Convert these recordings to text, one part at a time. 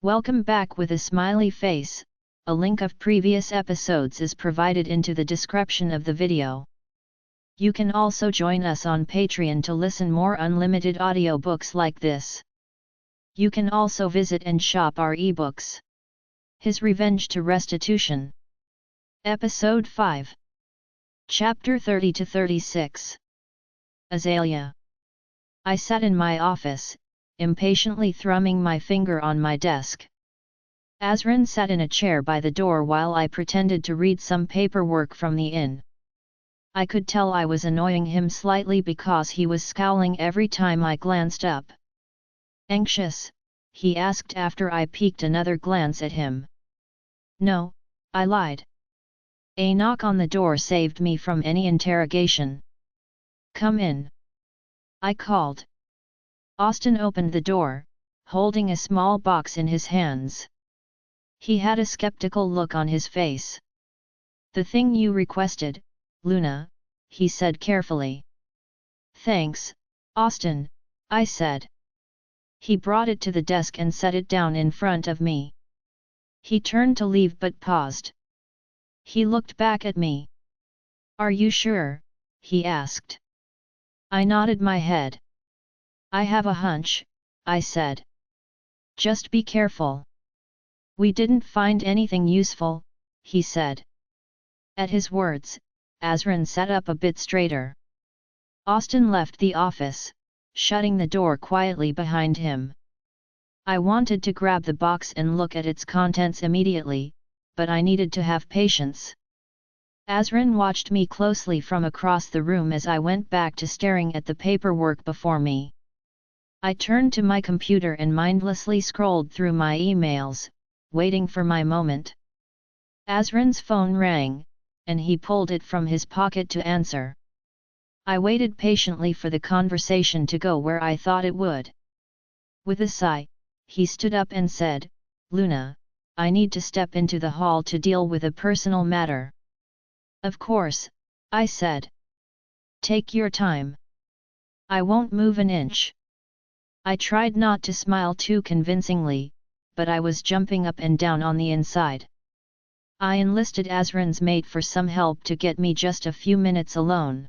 Welcome back with a smiley face. A link of previous episodes is provided into the description of the video. You can also join us on Patreon to listen more unlimited audiobooks like this. You can also visit and shop our ebooks. His Revenge to Restitution. Episode 5. Chapter 30-36. Azalea. I sat in my office, impatiently thrumming my finger on my desk. Azran sat in a chair by the door while I pretended to read some paperwork from the inn. I could tell I was annoying him slightly because he was scowling every time I glanced up. Anxious? He asked after I peeked another glance at him. No, I lied. A knock on the door saved me from any interrogation. Come in. I called. Austin opened the door, holding a small box in his hands. He had a skeptical look on his face. The thing you requested, Luna, he said carefully. Thanks, Austin, I said. He brought it to the desk and set it down in front of me. He turned to leave but paused. He looked back at me. Are you sure? He asked. I nodded my head. I have a hunch, I said. Just be careful. We didn't find anything useful, he said. At his words, Azran sat up a bit straighter. Austin left the office, shutting the door quietly behind him. I wanted to grab the box and look at its contents immediately, but I needed to have patience. Azran watched me closely from across the room as I went back to staring at the paperwork before me. I turned to my computer and mindlessly scrolled through my emails, waiting for my moment. Azran's phone rang, and he pulled it from his pocket to answer. I waited patiently for the conversation to go where I thought it would. With a sigh, he stood up and said, Luna, I need to step into the hall to deal with a personal matter. Of course, I said. Take your time. I won't move an inch. I tried not to smile too convincingly, but I was jumping up and down on the inside. I enlisted Azran's mate for some help to get me just a few minutes alone.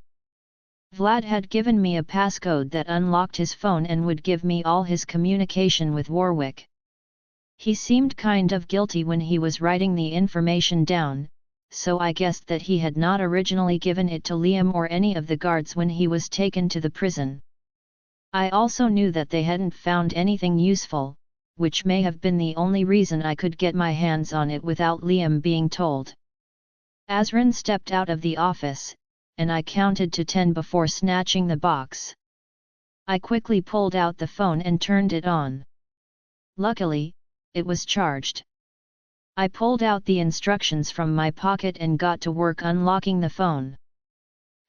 Vlad had given me a passcode that unlocked his phone and would give me all his communication with Warwick. He seemed kind of guilty when he was writing the information down, so I guessed that he had not originally given it to Liam or any of the guards when he was taken to the prison. I also knew that they hadn't found anything useful, which may have been the only reason I could get my hands on it without Liam being told. Azran stepped out of the office, and I counted to 10 before snatching the box. I quickly pulled out the phone and turned it on. Luckily, it was charged. I pulled out the instructions from my pocket and got to work unlocking the phone.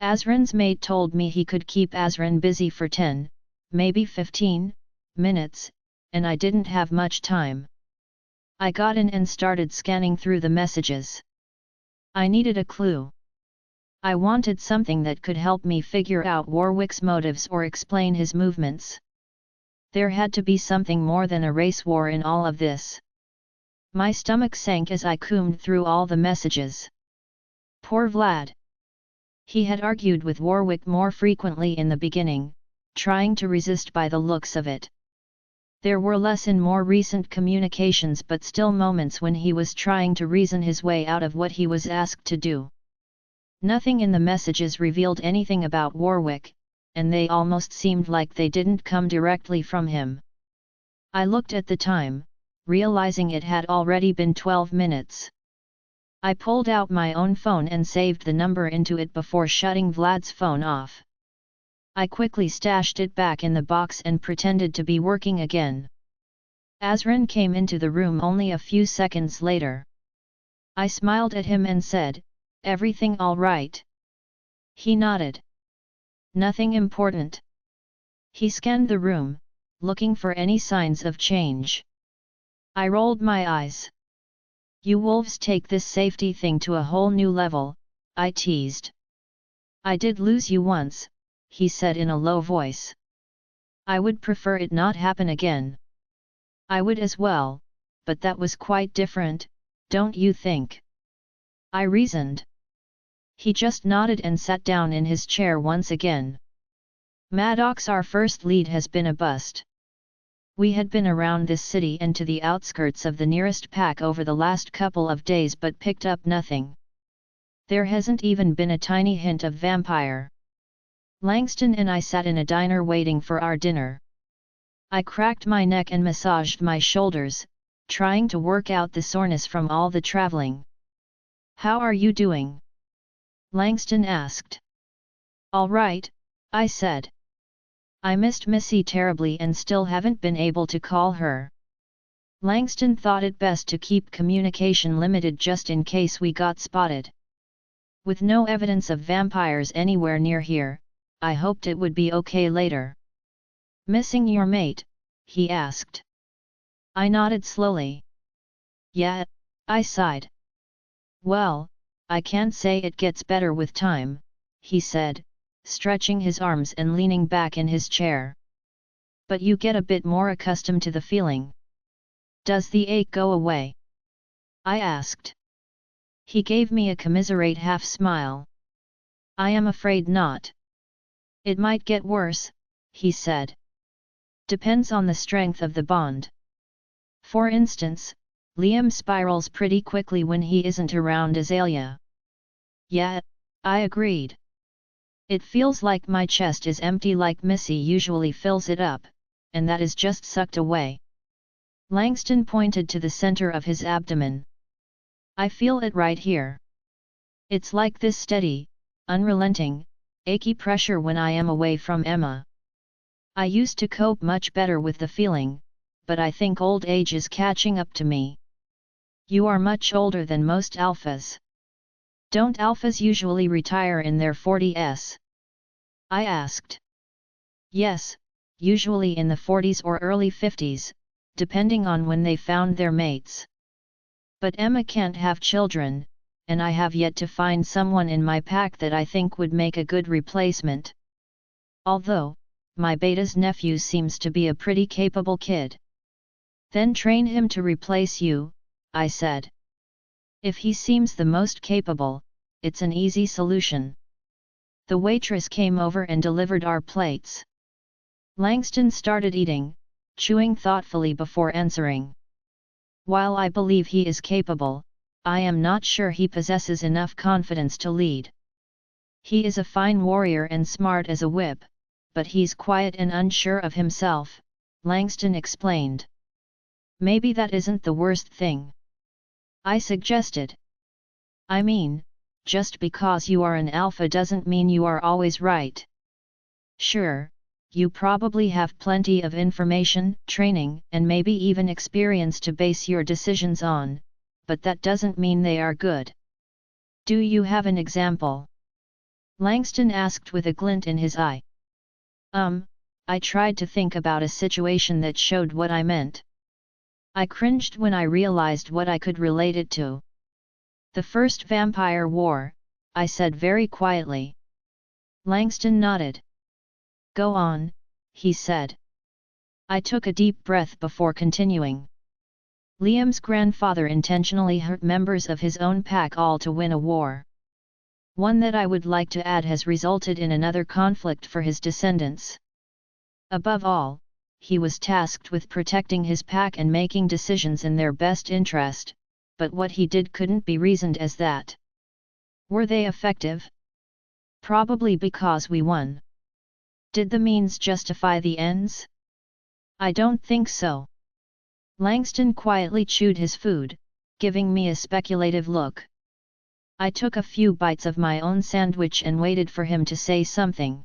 Azran's mate told me he could keep Azran busy for 10, maybe 15, minutes, and I didn't have much time. I got in and started scanning through the messages. I needed a clue. I wanted something that could help me figure out Warwick's motives or explain his movements. There had to be something more than a race war in all of this. My stomach sank as I combed through all the messages. Poor Vlad. He had argued with Warwick more frequently in the beginning, trying to resist by the looks of it. There were less in more recent communications but still moments when he was trying to reason his way out of what he was asked to do. Nothing in the messages revealed anything about Warwick, and they almost seemed like they didn't come directly from him. I looked at the time, realizing it had already been 12 minutes. I pulled out my own phone and saved the number into it before shutting Vlad's phone off. I quickly stashed it back in the box and pretended to be working again. Azran came into the room only a few seconds later. I smiled at him and said, "Everything all right?" He nodded. "Nothing important." He scanned the room, looking for any signs of change. I rolled my eyes. "You wolves take this safety thing to a whole new level," I teased. "I did lose you once," he said in a low voice. "I would prefer it not happen again." "I would as well," but that was quite different, don't you think? I reasoned. He just nodded and sat down in his chair once again. Maddox, our first lead, has been a bust. We had been around this city and to the outskirts of the nearest pack over the last couple of days but picked up nothing. There hasn't even been a tiny hint of vampire. Langston and I sat in a diner waiting for our dinner. I cracked my neck and massaged my shoulders, trying to work out the soreness from all the traveling. "How are you doing?" Langston asked. "All right," I said. "I missed Missy terribly and still haven't been able to call her." Langston thought it best to keep communication limited just in case we got spotted. With no evidence of vampires anywhere near here, I hoped it would be okay later. "Missing your mate?" he asked. I nodded slowly. "Yeah," I sighed. "Well, I can't say it gets better with time," he said, stretching his arms and leaning back in his chair. "But you get a bit more accustomed to the feeling." "Does the ache go away?" I asked. He gave me a commiserate half-smile. "I am afraid not. It might get worse," he said. "Depends on the strength of the bond. For instance, Liam spirals pretty quickly when he isn't around Azalea." "Yeah," I agreed. "It feels like my chest is empty like Missy usually fills it up, and that is just sucked away." Langston pointed to the center of his abdomen. "I feel it right here. It's like this steady, unrelenting, achy pressure when I am away from Emma. I used to cope much better with the feeling, but I think old age is catching up to me." "You are much older than most alphas. Don't alphas usually retire in their 40s?" I asked. "Yes, usually in the 40s or early 50s, depending on when they found their mates. But Emma can't have children, and I have yet to find someone in my pack that I think would make a good replacement. Although, my beta's nephew seems to be a pretty capable kid." "Then train him to replace you," I said. "If he seems the most capable, it's an easy solution." The waitress came over and delivered our plates. Langston started eating, chewing thoughtfully before answering. "While I believe he is capable, I am not sure he possesses enough confidence to lead. He is a fine warrior and smart as a whip, but he's quiet and unsure of himself," Langston explained. "Maybe that isn't the worst thing," I suggested. "I mean, just because you are an alpha doesn't mean you are always right. Sure, you probably have plenty of information, training, and maybe even experience to base your decisions on, but that doesn't mean they are good." "Do you have an example?" Langston asked with a glint in his eye. I tried to think about a situation that showed what I meant. I cringed when I realized what I could relate it to. "The first vampire war," I said very quietly. Langston nodded. "Go on," he said. I took a deep breath before continuing. "Liam's grandfather intentionally hurt members of his own pack all to win a war. One that I would like to add has resulted in another conflict for his descendants. Above all, he was tasked with protecting his pack and making decisions in their best interest, but what he did couldn't be reasoned as that. Were they effective? Probably because we won. Did the means justify the ends? I don't think so." Langston quietly chewed his food, giving me a speculative look. I took a few bites of my own sandwich and waited for him to say something.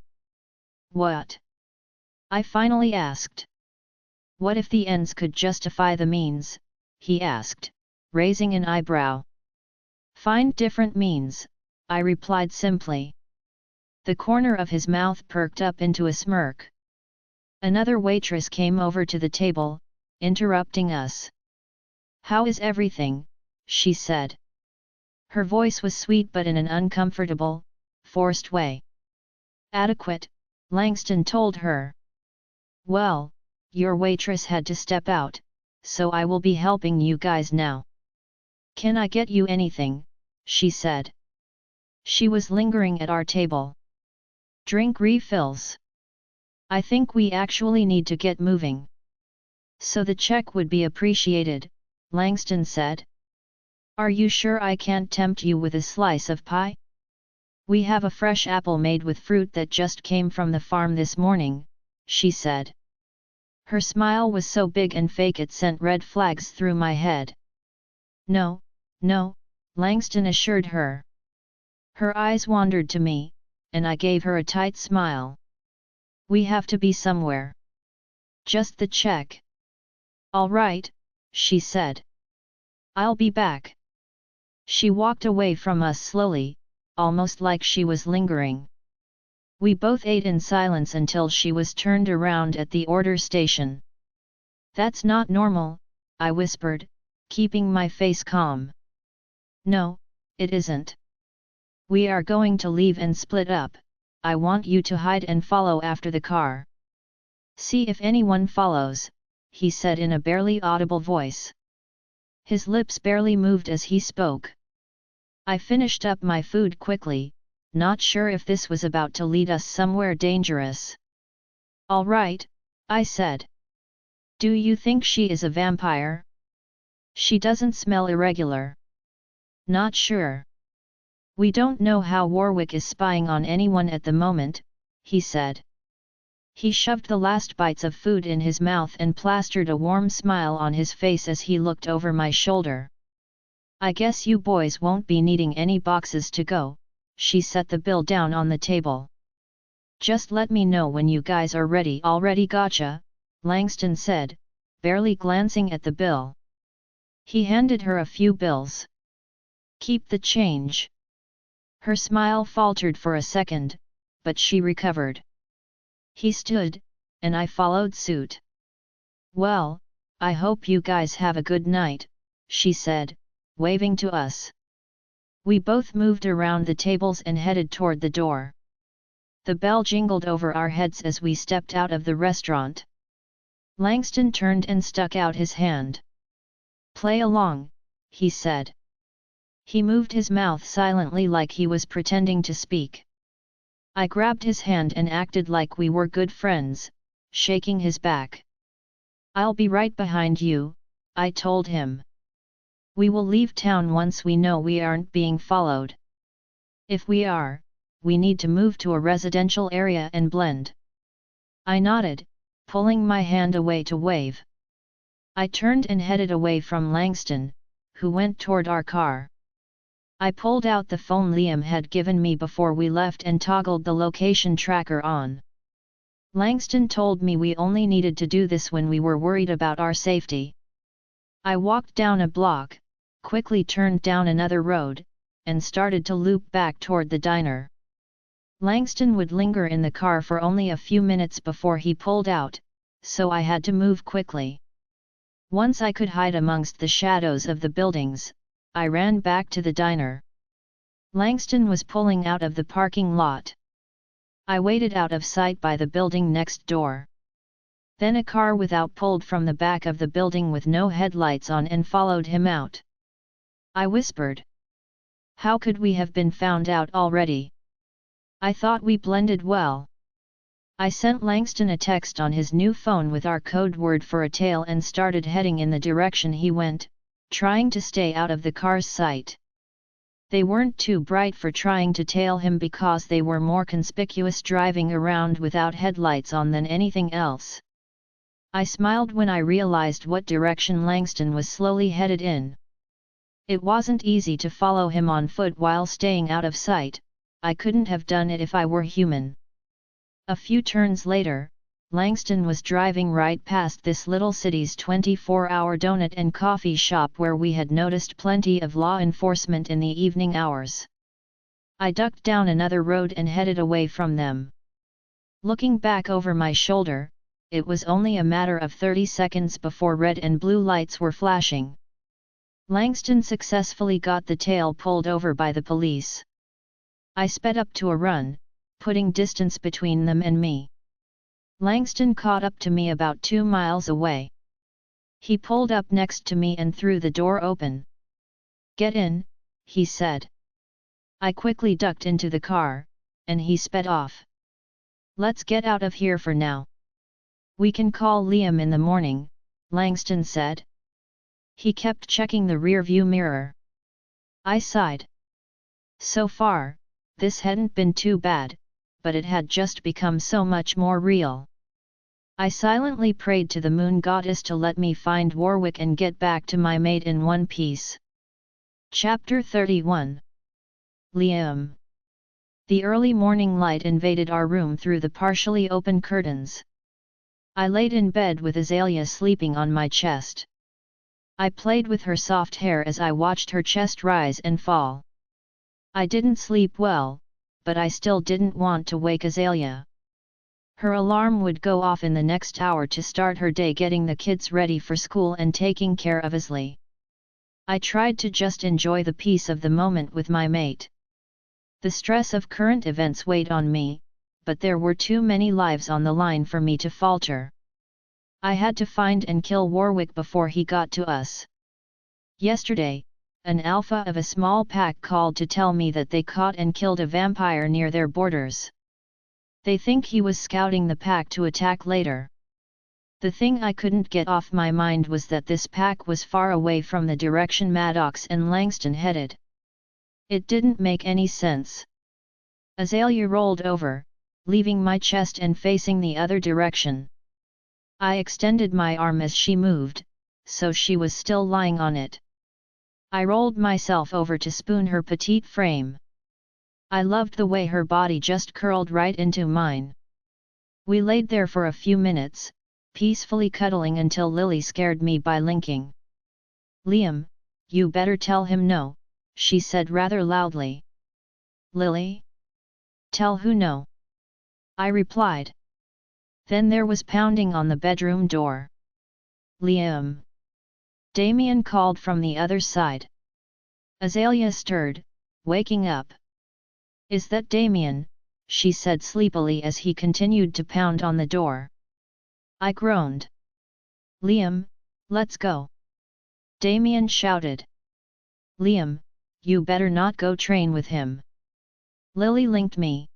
"What?" I finally asked. "What if the ends could justify the means?" he asked, raising an eyebrow. "Find different means," I replied simply. The corner of his mouth perked up into a smirk. Another waitress came over to the table, interrupting us. "How is everything?" she said. Her voice was sweet but in an uncomfortable, forced way. "Adequate," Langston told her. "Well, your waitress had to step out, so I will be helping you guys now. Can I get you anything? She said. She was lingering at our table. Drink refills. I think we actually need to get moving. So the check would be appreciated, Langston said. Are you sure I can't tempt you with a slice of pie? We have a fresh apple made with fruit that just came from the farm this morning, she said. Her smile was so big and fake it sent red flags through my head. No, no, Langston assured her. Her eyes wandered to me, and I gave her a tight smile. We have to be somewhere. Just the check. All right, she said. I'll be back. She walked away from us slowly, almost like she was lingering. We both ate in silence until she was turned around at the order station. That's not normal, I whispered, keeping my face calm. No, it isn't. We are going to leave and split up. I want you to hide and follow after the car. See if anyone follows, he said in a barely audible voice. His lips barely moved as he spoke. I finished up my food quickly, not sure if this was about to lead us somewhere dangerous. All right, I said. Do you think she is a vampire? She doesn't smell irregular. Not sure. We don't know how Warwick is spying on anyone at the moment, he said. He shoved the last bites of food in his mouth and plastered a warm smile on his face as he looked over my shoulder. I guess you boys won't be needing any boxes to go, she set the bill down on the table. Just let me know when you guys are ready. Already gotcha, Langston said, barely glancing at the bill. He handed her a few bills. Keep the change. Her smile faltered for a second, but she recovered. He stood, and I followed suit. Well, I hope you guys have a good night, she said, waving to us. We both moved around the tables and headed toward the door. The bell jingled over our heads as we stepped out of the restaurant. Langston turned and stuck out his hand. Play along, he said. He moved his mouth silently like he was pretending to speak. I grabbed his hand and acted like we were good friends, shaking his back. I'll be right behind you, I told him. We will leave town once we know we aren't being followed. If we are, we need to move to a residential area and blend. I nodded, pulling my hand away to wave. I turned and headed away from Langston, who went toward our car. I pulled out the phone Liam had given me before we left and toggled the location tracker on. Langston told me we only needed to do this when we were worried about our safety. I walked down a block, quickly turned down another road, and started to loop back toward the diner. Langston would linger in the car for only a few minutes before he pulled out, so I had to move quickly. Once I could hide amongst the shadows of the buildings, I ran back to the diner. Langston was pulling out of the parking lot. I waited out of sight by the building next door. Then a car without pulled from the back of the building with no headlights on and followed him out. I whispered. How could we have been found out already? I thought we blended well. I sent Langston a text on his new phone with our code word for a tail and started heading in the direction he went, trying to stay out of the car's sight. They weren't too bright for trying to tail him because they were more conspicuous driving around without headlights on than anything else. I smiled when I realized what direction Langston was slowly headed in. It wasn't easy to follow him on foot while staying out of sight. I couldn't have done it if I were human. A few turns later, Langston was driving right past this little city's 24-hour donut and coffee shop where we had noticed plenty of law enforcement in the evening hours. I ducked down another road and headed away from them. Looking back over my shoulder, it was only a matter of 30 seconds before red and blue lights were flashing. Langston successfully got the tail pulled over by the police. I sped up to a run, putting distance between them and me. Langston caught up to me about 2 miles away. He pulled up next to me and threw the door open. "Get in," he said. I quickly ducked into the car, and he sped off. "Let's get out of here for now. We can call Liam in the morning," Langston said. He kept checking the rearview mirror. I sighed. So far, this hadn't been too bad, but it had just become so much more real. I silently prayed to the moon goddess to let me find Warwick and get back to my mate in one piece. Chapter 31. Liam. The early morning light invaded our room through the partially open curtains. I laid in bed with Azalea sleeping on my chest. I played with her soft hair as I watched her chest rise and fall. I didn't sleep well, but I still didn't want to wake Azalea. Her alarm would go off in the next hour to start her day getting the kids ready for school and taking care of Azalea. I tried to just enjoy the peace of the moment with my mate. The stress of current events weighed on me, but there were too many lives on the line for me to falter. I had to find and kill Warwick before he got to us. Yesterday, an alpha of a small pack called to tell me that they caught and killed a vampire near their borders. They think he was scouting the pack to attack later. The thing I couldn't get off my mind was that this pack was far away from the direction Maddox and Langston headed. It didn't make any sense. Azalea rolled over, leaving my chest and facing the other direction. I extended my arm as she moved, so she was still lying on it. I rolled myself over to spoon her petite frame. I loved the way her body just curled right into mine. We laid there for a few minutes, peacefully cuddling until Lily scared me by linking. "Liam, you better tell him no," she said rather loudly. "Lily? Tell who no?" I replied. Then there was pounding on the bedroom door. "Liam!" Damian called from the other side. Azalea stirred, waking up. "Is that Damian?" she said sleepily as he continued to pound on the door. I groaned. "Liam, let's go!" Damian shouted. "Liam, you better not go train with him." Lily linked me.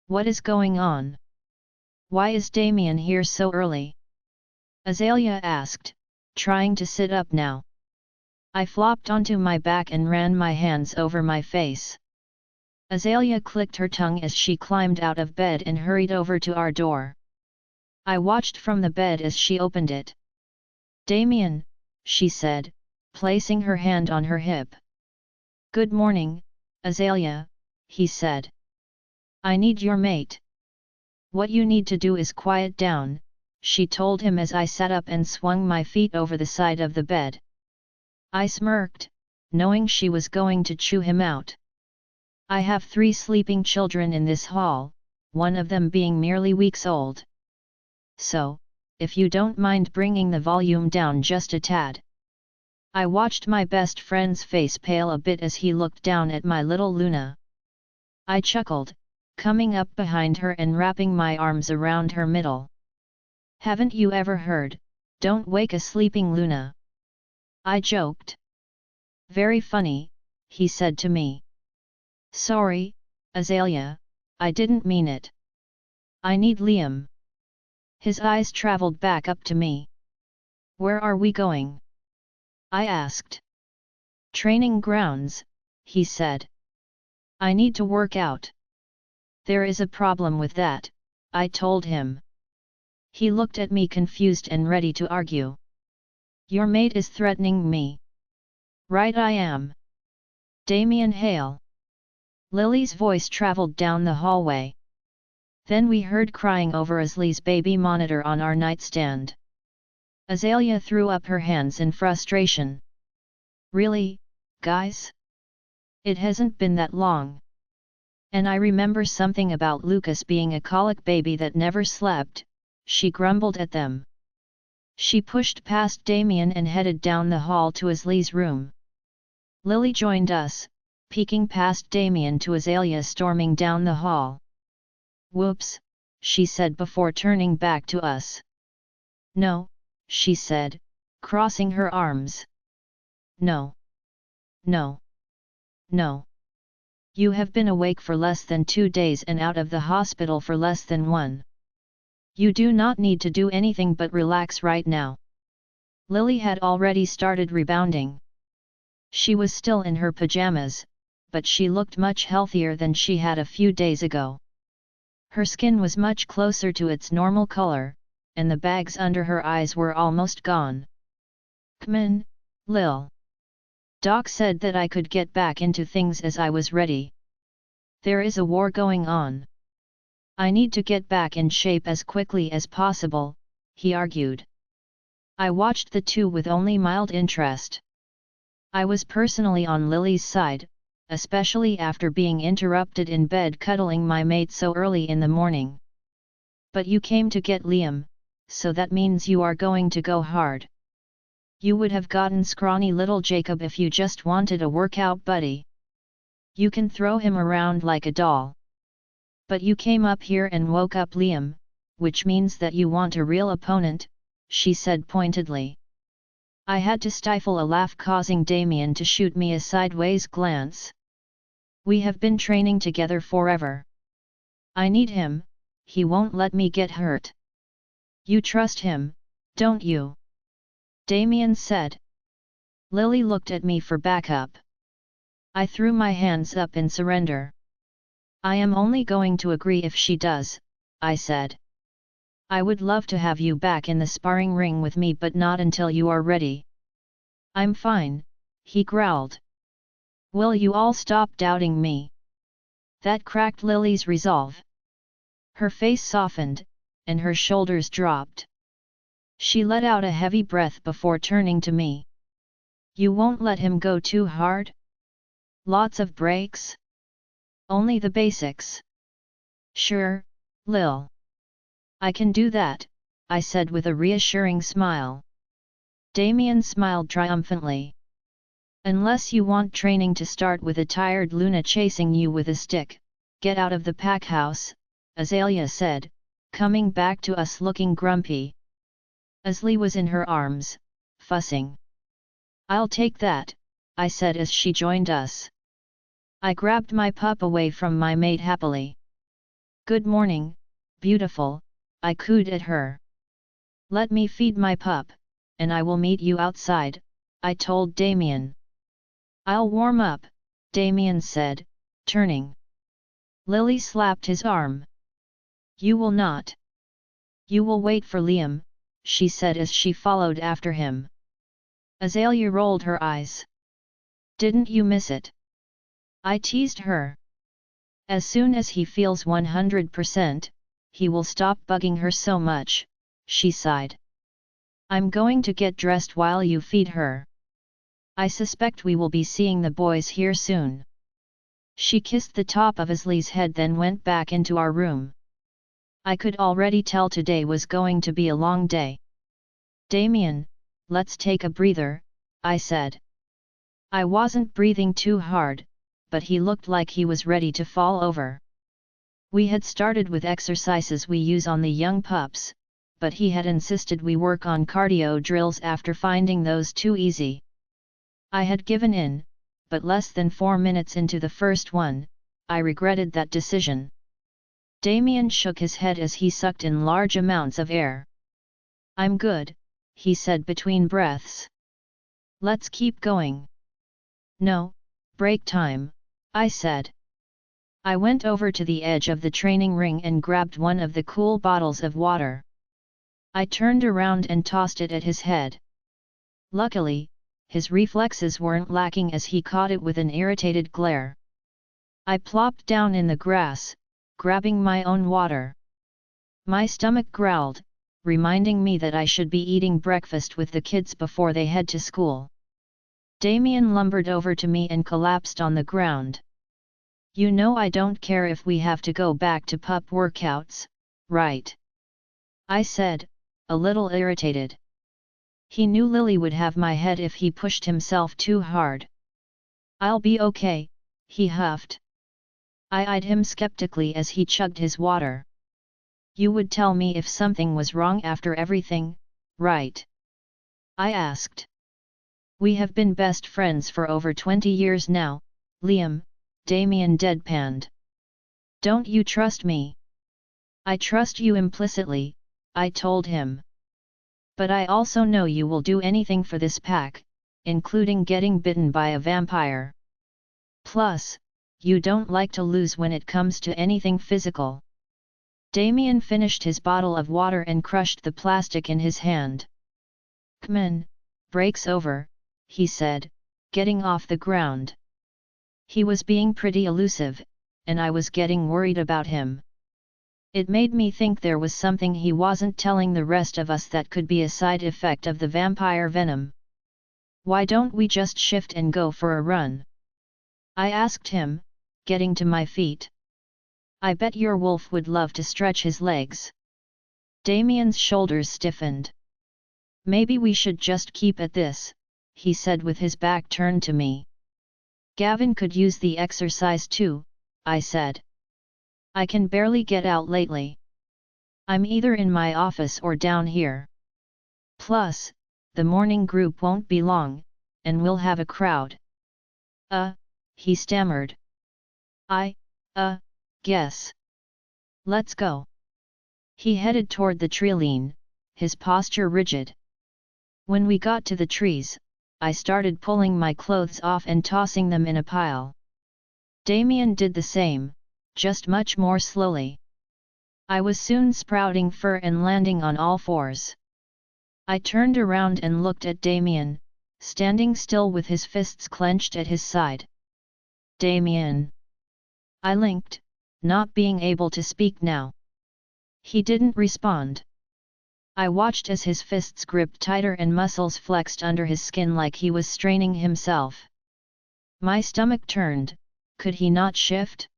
"What is going on? Why is Damian here so early?" Azalea asked, trying to sit up now. I flopped onto my back and ran my hands over my face. Azalea clicked her tongue as she climbed out of bed and hurried over to our door. I watched from the bed as she opened it. "Damian," she said, placing her hand on her hip. "Good morning, Azalea," he said. "I need your mate." "What you need to do is quiet down," she told him as I sat up and swung my feet over the side of the bed. I smirked, knowing she was going to chew him out. "I have 3 sleeping children in this hall, one of them being merely weeks old. So, if you don't mind bringing the volume down just a tad." I watched my best friend's face pale a bit as he looked down at my little Luna. I chuckled, coming up behind her and wrapping my arms around her middle. "Haven't you ever heard, 'Don't wake a sleeping Luna'?" I joked. "Very funny," he said to me. "Sorry, Azalea, I didn't mean it. I need Liam." His eyes traveled back up to me. "Where are we going?" I asked. "Training grounds," he said. "I need to work out." "There is a problem with that," I told him. He looked at me confused and ready to argue. "Your mate is threatening me." "Right I am. Damian Hale." Lily's voice traveled down the hallway. Then we heard crying over Azalea's baby monitor on our nightstand. Azalea threw up her hands in frustration. "Really, guys? It hasn't been that long. And I remember something about Lucas being a colic baby that never slept," she grumbled at them. She pushed past Damian and headed down the hall to Azalea's room. Lily joined us, peeking past Damian to Azalea storming down the hall. "Whoops," she said before turning back to us. "No," she said, crossing her arms. No. No. No. You have been awake for less than 2 days and out of the hospital for less than 1. You do not need to do anything but relax right now. Lily had already started rebounding. She was still in her pajamas, but she looked much healthier than she had a few days ago. Her skin was much closer to its normal color, and the bags under her eyes were almost gone. "Come in, Lil. Doc said that I could get back into things as I was ready. There is a war going on. I need to get back in shape as quickly as possible," he argued. I watched the two with only mild interest. I was personally on Lily's side, especially after being interrupted in bed cuddling my mate so early in the morning. "But you came to get Liam, so that means you are going to go hard. You would have gotten scrawny little Jacob if you just wanted a workout buddy. You can throw him around like a doll. But you came up here and woke up Liam, which means that you want a real opponent," she said pointedly. I had to stifle a laugh, causing Damian to shoot me a sideways glance. "We have been training together forever. I need him, he won't let me get hurt." "You trust him, don't you?" Damian said. Lily looked at me for backup. I threw my hands up in surrender. "I am only going to agree if she does," I said. "I would love to have you back in the sparring ring with me, but not until you are ready." "I'm fine," he growled. "Will you all stop doubting me?" That cracked Lily's resolve. Her face softened, and her shoulders dropped. She let out a heavy breath before turning to me. "You won't let him go too hard? Lots of breaks? Only the basics?" "Sure, Lil. I can do that," I said with a reassuring smile. Damian smiled triumphantly. "Unless you want training to start with a tired Luna chasing you with a stick, get out of the pack house," Azalea said, coming back to us looking grumpy. Asli was in her arms, fussing. "I'll take that," I said as she joined us. I grabbed my pup away from my mate happily. "Good morning, beautiful," I cooed at her. "Let me feed my pup, and I will meet you outside," I told Damian. "I'll warm up," Damian said, turning. Lily slapped his arm. "You will not. You will wait for Liam," she said as she followed after him. Azalea rolled her eyes. "Didn't you miss it?" I teased her. "As soon as he feels 100%, he will stop bugging her so much," she sighed. "I'm going to get dressed while you feed her. I suspect we will be seeing the boys here soon." She kissed the top of Asli's head, then went back into our room. I could already tell today was going to be a long day. "Damian, let's take a breather," I said. I wasn't breathing too hard, but he looked like he was ready to fall over. We had started with exercises we use on the young pups, but he had insisted we work on cardio drills after finding those too easy. I had given in, but less than 4 minutes into the first one, I regretted that decision. Damian shook his head as he sucked in large amounts of air. "I'm good," he said between breaths. "Let's keep going." "No, break time," I said. I went over to the edge of the training ring and grabbed one of the cool bottles of water. I turned around and tossed it at his head. Luckily, his reflexes weren't lacking as he caught it with an irritated glare. I plopped down in the grass, grabbing my own water. My stomach growled, reminding me that I should be eating breakfast with the kids before they head to school. Damian lumbered over to me and collapsed on the ground. "You know I don't care if we have to go back to pup workouts, right?" I said, a little irritated. He knew Lily would have my head if he pushed himself too hard. "I'll be okay," he huffed. I eyed him skeptically as he chugged his water. "You would tell me if something was wrong after everything, right?" I asked. We have been best friends for over 20 years now, Liam, Damian deadpanned. Don't you trust me? I trust you implicitly, I told him. But I also know you will do anything for this pack, including getting bitten by a vampire. Plus, you don't like to lose when it comes to anything physical. Damian finished his bottle of water and crushed the plastic in his hand. Kman, break's over, he said, getting off the ground. He was being pretty elusive, and I was getting worried about him. It made me think there was something he wasn't telling the rest of us that could be a side effect of the vampire venom. Why don't we just shift and go for a run? I asked him, getting to my feet. I bet your wolf would love to stretch his legs. Damian's shoulders stiffened. Maybe we should just keep at this, he said with his back turned to me. Gavin could use the exercise too, I said. I can barely get out lately. I'm either in my office or down here. Plus, the morning group won't be long, and we'll have a crowd. He stammered. Guess. Let's go. He headed toward the treeline, his posture rigid. When we got to the trees, I started pulling my clothes off and tossing them in a pile. Damian did the same, just much more slowly. I was soon sprouting fur and landing on all fours. I turned around and looked at Damian, standing still with his fists clenched at his side. Damian. I linked, not being able to speak now. He didn't respond. I watched as his fists gripped tighter and muscles flexed under his skin like he was straining himself. My stomach turned, could he not shift?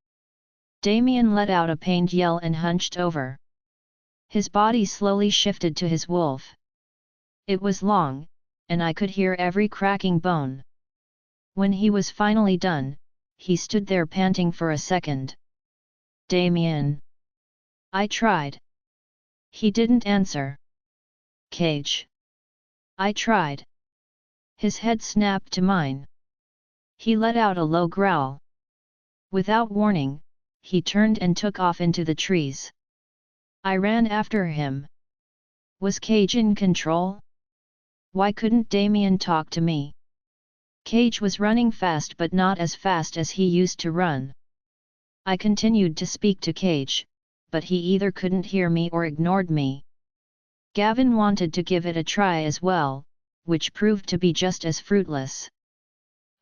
Damian let out a pained yell and hunched over. His body slowly shifted to his wolf. It was long, and I could hear every cracking bone. When he was finally done, he stood there panting for a second. Damian. I tried. He didn't answer. Cage. I tried. His head snapped to mine. He let out a low growl. Without warning, he turned and took off into the trees. I ran after him. Was Cage in control? Why couldn't Damian talk to me? Cage was running fast but not as fast as he used to run. I continued to speak to Cage, but he either couldn't hear me or ignored me. Gavin wanted to give it a try as well, which proved to be just as fruitless.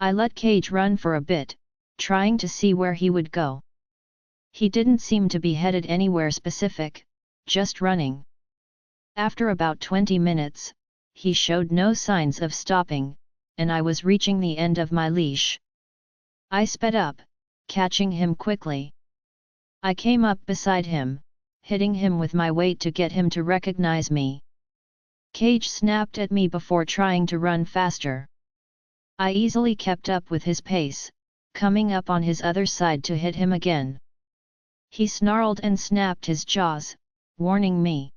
I let Cage run for a bit, trying to see where he would go. He didn't seem to be headed anywhere specific, just running. After about 20 minutes, he showed no signs of stopping, and I was reaching the end of my leash. I sped up, catching him quickly. I came up beside him, hitting him with my weight to get him to recognize me. Cage snapped at me before trying to run faster. I easily kept up with his pace, coming up on his other side to hit him again. He snarled and snapped his jaws, warning me.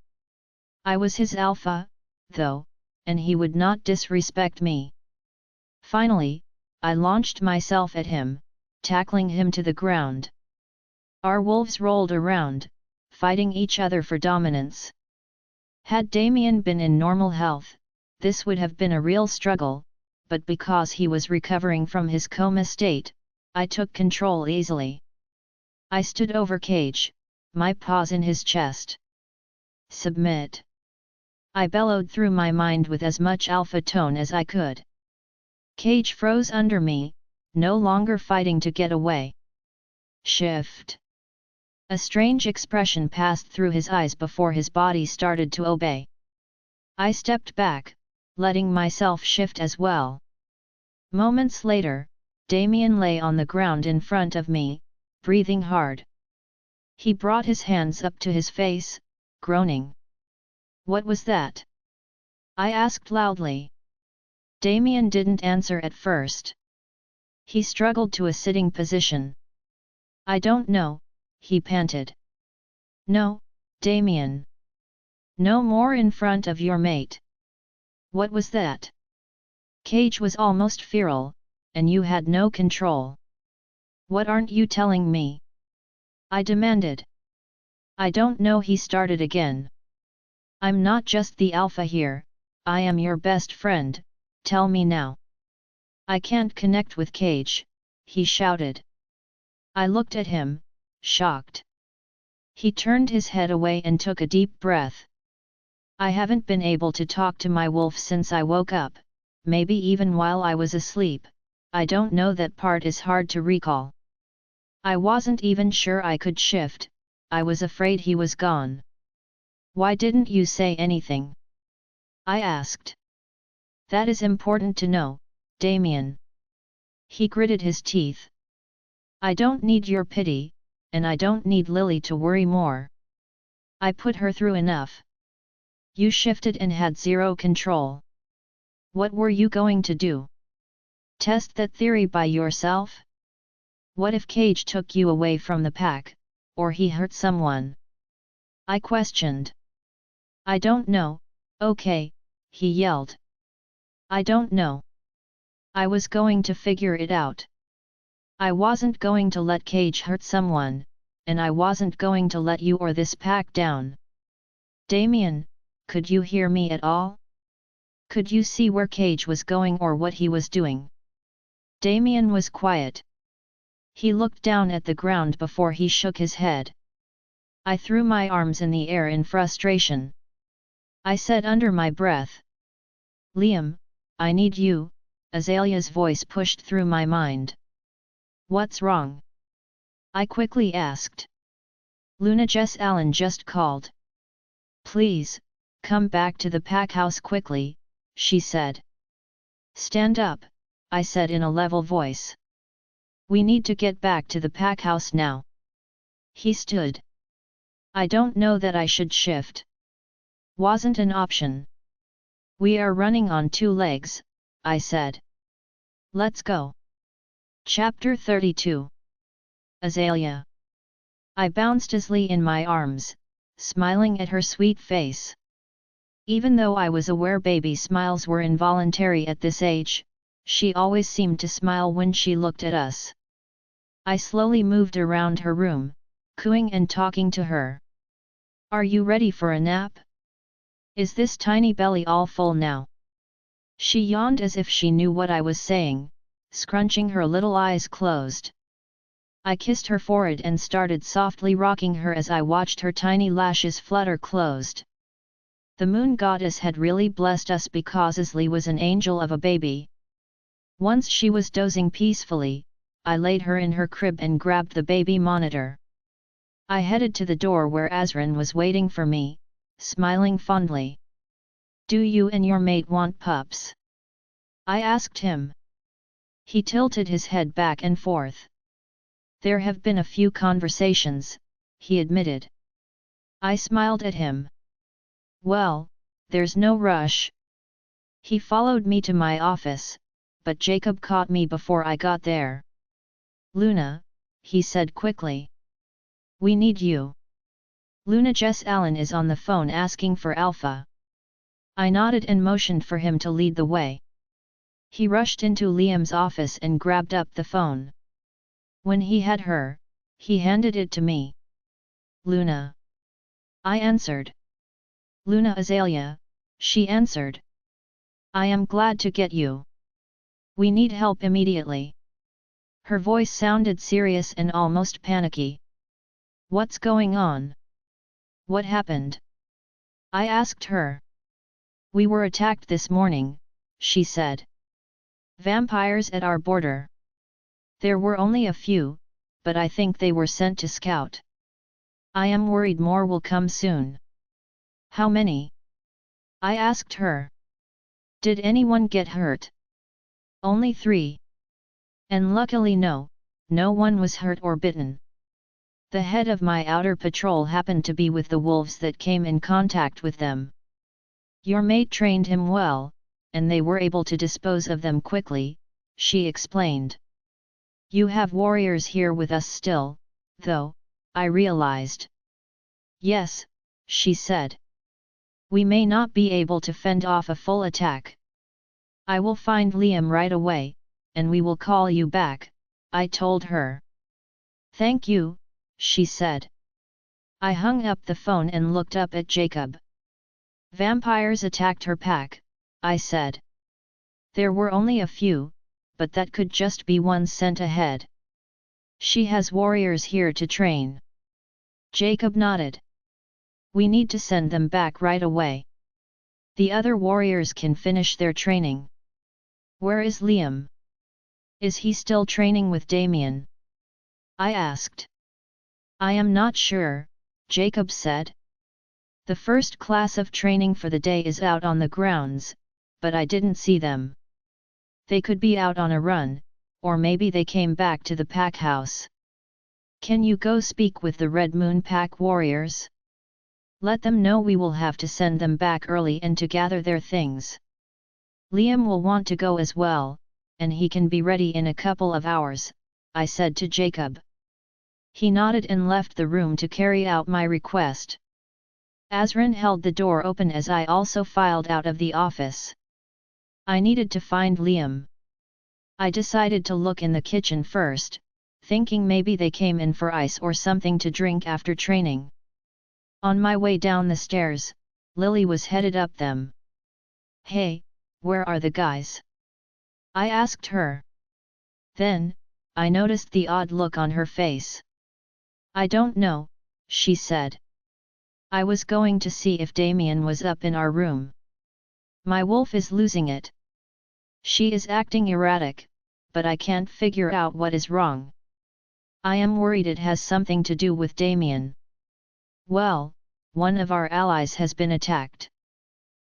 I was his alpha, though, and he would not disrespect me. Finally, I launched myself at him, tackling him to the ground. Our wolves rolled around, fighting each other for dominance. Had Damian been in normal health, this would have been a real struggle, but because he was recovering from his coma state, I took control easily. I stood over Cage, my paws in his chest. Submit. I bellowed through my mind with as much alpha tone as I could. Cage froze under me, no longer fighting to get away. Shift. A strange expression passed through his eyes before his body started to obey. I stepped back, letting myself shift as well. Moments later, Damian lay on the ground in front of me, breathing hard. He brought his hands up to his face, groaning. What was that? I asked loudly. Damian didn't answer at first. He struggled to a sitting position. I don't know, he panted. No, Damian. No more in front of your mate. What was that? Cage was almost feral, and you had no control. What aren't you telling me? I demanded. I don't know, he started again. I'm not just the alpha here, I am your best friend, tell me now. I can't connect with Cage, he shouted. I looked at him, shocked. He turned his head away and took a deep breath. I haven't been able to talk to my wolf since I woke up, maybe even while I was asleep, I don't know, that part is hard to recall. I wasn't even sure I could shift, I was afraid he was gone. Why didn't you say anything? I asked. That is important to know, Damian. He gritted his teeth. I don't need your pity, and I don't need Lily to worry more. I put her through enough. You shifted and had zero control. What were you going to do? Test that theory by yourself? What if Cage took you away from the pack, or he hurt someone? I questioned. I don't know, okay, he yelled. I don't know. I was going to figure it out. I wasn't going to let Cage hurt someone, and I wasn't going to let you or this pack down. Damian, could you hear me at all? Could you see where Cage was going or what he was doing? Damian was quiet. He looked down at the ground before he shook his head. I threw my arms in the air in frustration. I said under my breath. Liam, I need you, Azalea's voice pushed through my mind. What's wrong? I quickly asked. Luna Jess Allen just called. Please, come back to the pack house quickly, she said. Stand up, I said in a level voice. We need to get back to the pack house now. He stood. I don't know that I should shift. Wasn't an option. We are running on 2 legs, I said. Let's go. Chapter 32. Azalea. I bounced Azalea in my arms, smiling at her sweet face. Even though I was aware baby smiles were involuntary at this age, she always seemed to smile when she looked at us. I slowly moved around her room, cooing and talking to her. Are you ready for a nap? Is this tiny belly all full now? She yawned as if she knew what I was saying, scrunching her little eyes closed. I kissed her forehead and started softly rocking her as I watched her tiny lashes flutter closed. The moon goddess had really blessed us because Azalea was an angel of a baby. Once she was dozing peacefully, I laid her in her crib and grabbed the baby monitor. I headed to the door where Azran was waiting for me, smiling fondly. Do you and your mate want pups? I asked him. He tilted his head back and forth. There have been a few conversations, he admitted. I smiled at him. Well, there's no rush. He followed me to my office, but Jacob caught me before I got there. Luna, he said quickly. We need you. Luna Jess Allen is on the phone asking for Alpha. I nodded and motioned for him to lead the way. He rushed into Liam's office and grabbed up the phone. When he had her, he handed it to me. Luna. I answered. Luna Azalea, she answered. I am glad to get you. We need help immediately. Her voice sounded serious and almost panicky. What's going on? What happened? I asked her. We were attacked this morning, she said. Vampires at our border. There were only a few, but I think they were sent to scout. I am worried more will come soon. How many? I asked her. Did anyone get hurt? Only 3. And luckily no one was hurt or bitten. The head of my outer patrol happened to be with the wolves that came in contact with them. Your mate trained him well, and they were able to dispose of them quickly, she explained. You have warriors here with us still, though, I realized. Yes, she said. We may not be able to fend off a full attack. I will find Liam right away, and we will call you back, I told her. Thank you, she said. I hung up the phone and looked up at Jacob. Vampires attacked her pack, I said. There were only a few, but that could just be one sent ahead. She has warriors here to train. Jacob nodded. We need to send them back right away. The other warriors can finish their training. Where is Liam? Is he still training with Damian? I asked. I am not sure, Jacob said. The first class of training for the day is out on the grounds, but I didn't see them. They could be out on a run, or maybe they came back to the pack house. Can you go speak with the Red Moon Pack warriors? Let them know we will have to send them back early and to gather their things. Liam will want to go as well, and he can be ready in a couple of hours, I said to Jacob. He nodded and left the room to carry out my request. Azrin held the door open as I also filed out of the office. I needed to find Liam. I decided to look in the kitchen first, thinking maybe they came in for ice or something to drink after training. On my way down the stairs, Lily was headed up them. Hey, where are the guys? I asked her. Then, I noticed the odd look on her face. I don't know, she said. I was going to see if Damian was up in our room. My wolf is losing it. She is acting erratic, but I can't figure out what is wrong. I am worried it has something to do with Damian. Well, one of our allies has been attacked.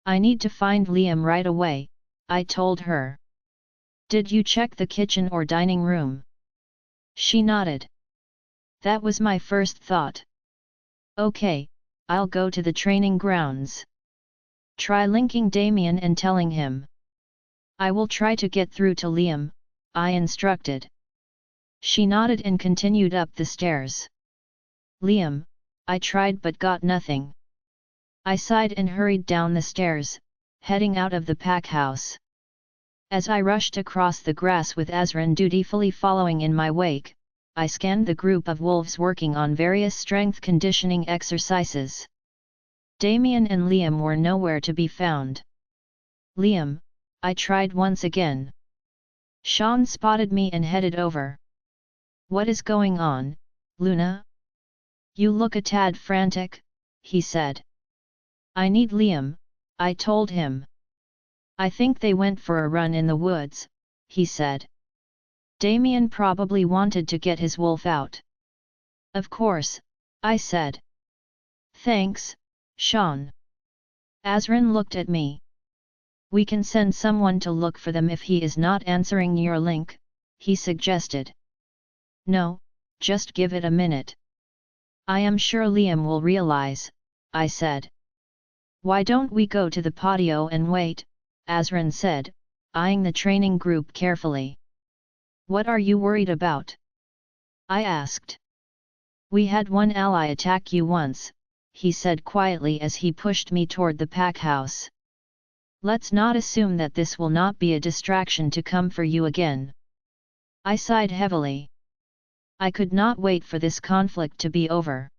I need to find Liam right away, I told her. Did you check the kitchen or dining room? She nodded. That was my first thought. Okay, I'll go to the training grounds. Try linking Damian and telling him. I will try to get through to Liam, I instructed. She nodded and continued up the stairs. Liam, I tried but got nothing. I sighed and hurried down the stairs, heading out of the pack house. As I rushed across the grass with Azrin dutifully following in my wake, I scanned the group of wolves working on various strength conditioning exercises. Damian and Liam were nowhere to be found. Liam, I tried once again. Sean spotted me and headed over. What is going on, Luna? You look a tad frantic, he said. I need Liam, I told him. I think they went for a run in the woods, he said. Damian probably wanted to get his wolf out. Of course, I said. Thanks, Sean. Azrin looked at me. We can send someone to look for them if he is not answering your link, he suggested. No, just give it a minute. I am sure Liam will realize, I said. Why don't we go to the patio and wait, Azrin said, eyeing the training group carefully. What are you worried about? I asked. We had one ally attack you once, he said quietly as he pushed me toward the pack house. Let's not assume that this will not be a distraction to come for you again. I sighed heavily. I could not wait for this conflict to be over.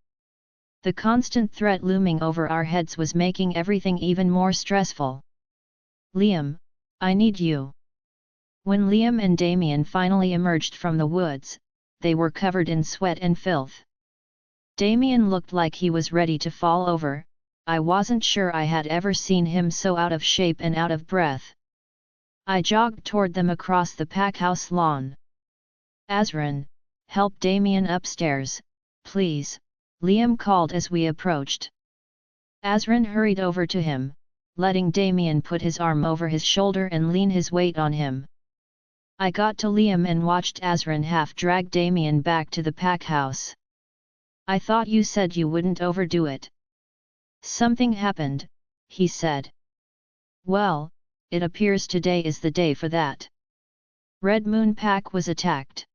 The constant threat looming over our heads was making everything even more stressful. Liam, I need you. When Liam and Damian finally emerged from the woods, they were covered in sweat and filth. Damian looked like he was ready to fall over. I wasn't sure I had ever seen him so out of shape and out of breath. I jogged toward them across the pack house lawn. Azrin, help Damian upstairs, please, Liam called as we approached. Azrin hurried over to him, letting Damian put his arm over his shoulder and lean his weight on him. I got to Liam and watched Azrin half drag Damian back to the pack house. I thought you said you wouldn't overdo it. Something happened, he said. Well, it appears today is the day for that. Red Moon Pack was attacked.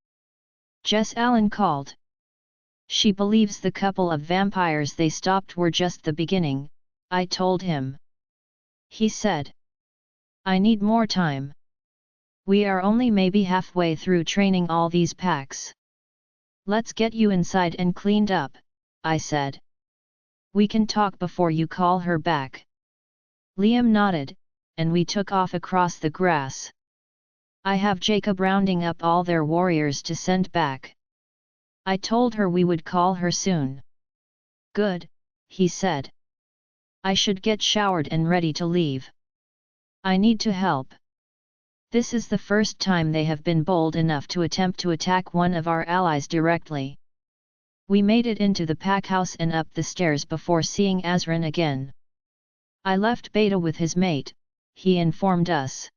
Jess Allen called. She believes the couple of vampires they stopped were just the beginning, I told him. He said, I need more time. We are only maybe halfway through training all these packs. Let's get you inside and cleaned up, I said. We can talk before you call her back. Liam nodded, and we took off across the grass. I have Jacob rounding up all their warriors to send back. I told her we would call her soon. Good, he said. I should get showered and ready to leave. I need to help. This is the first time they have been bold enough to attempt to attack one of our allies directly. We made it into the pack house and up the stairs before seeing Azran again. I left Beta with his mate, he informed us.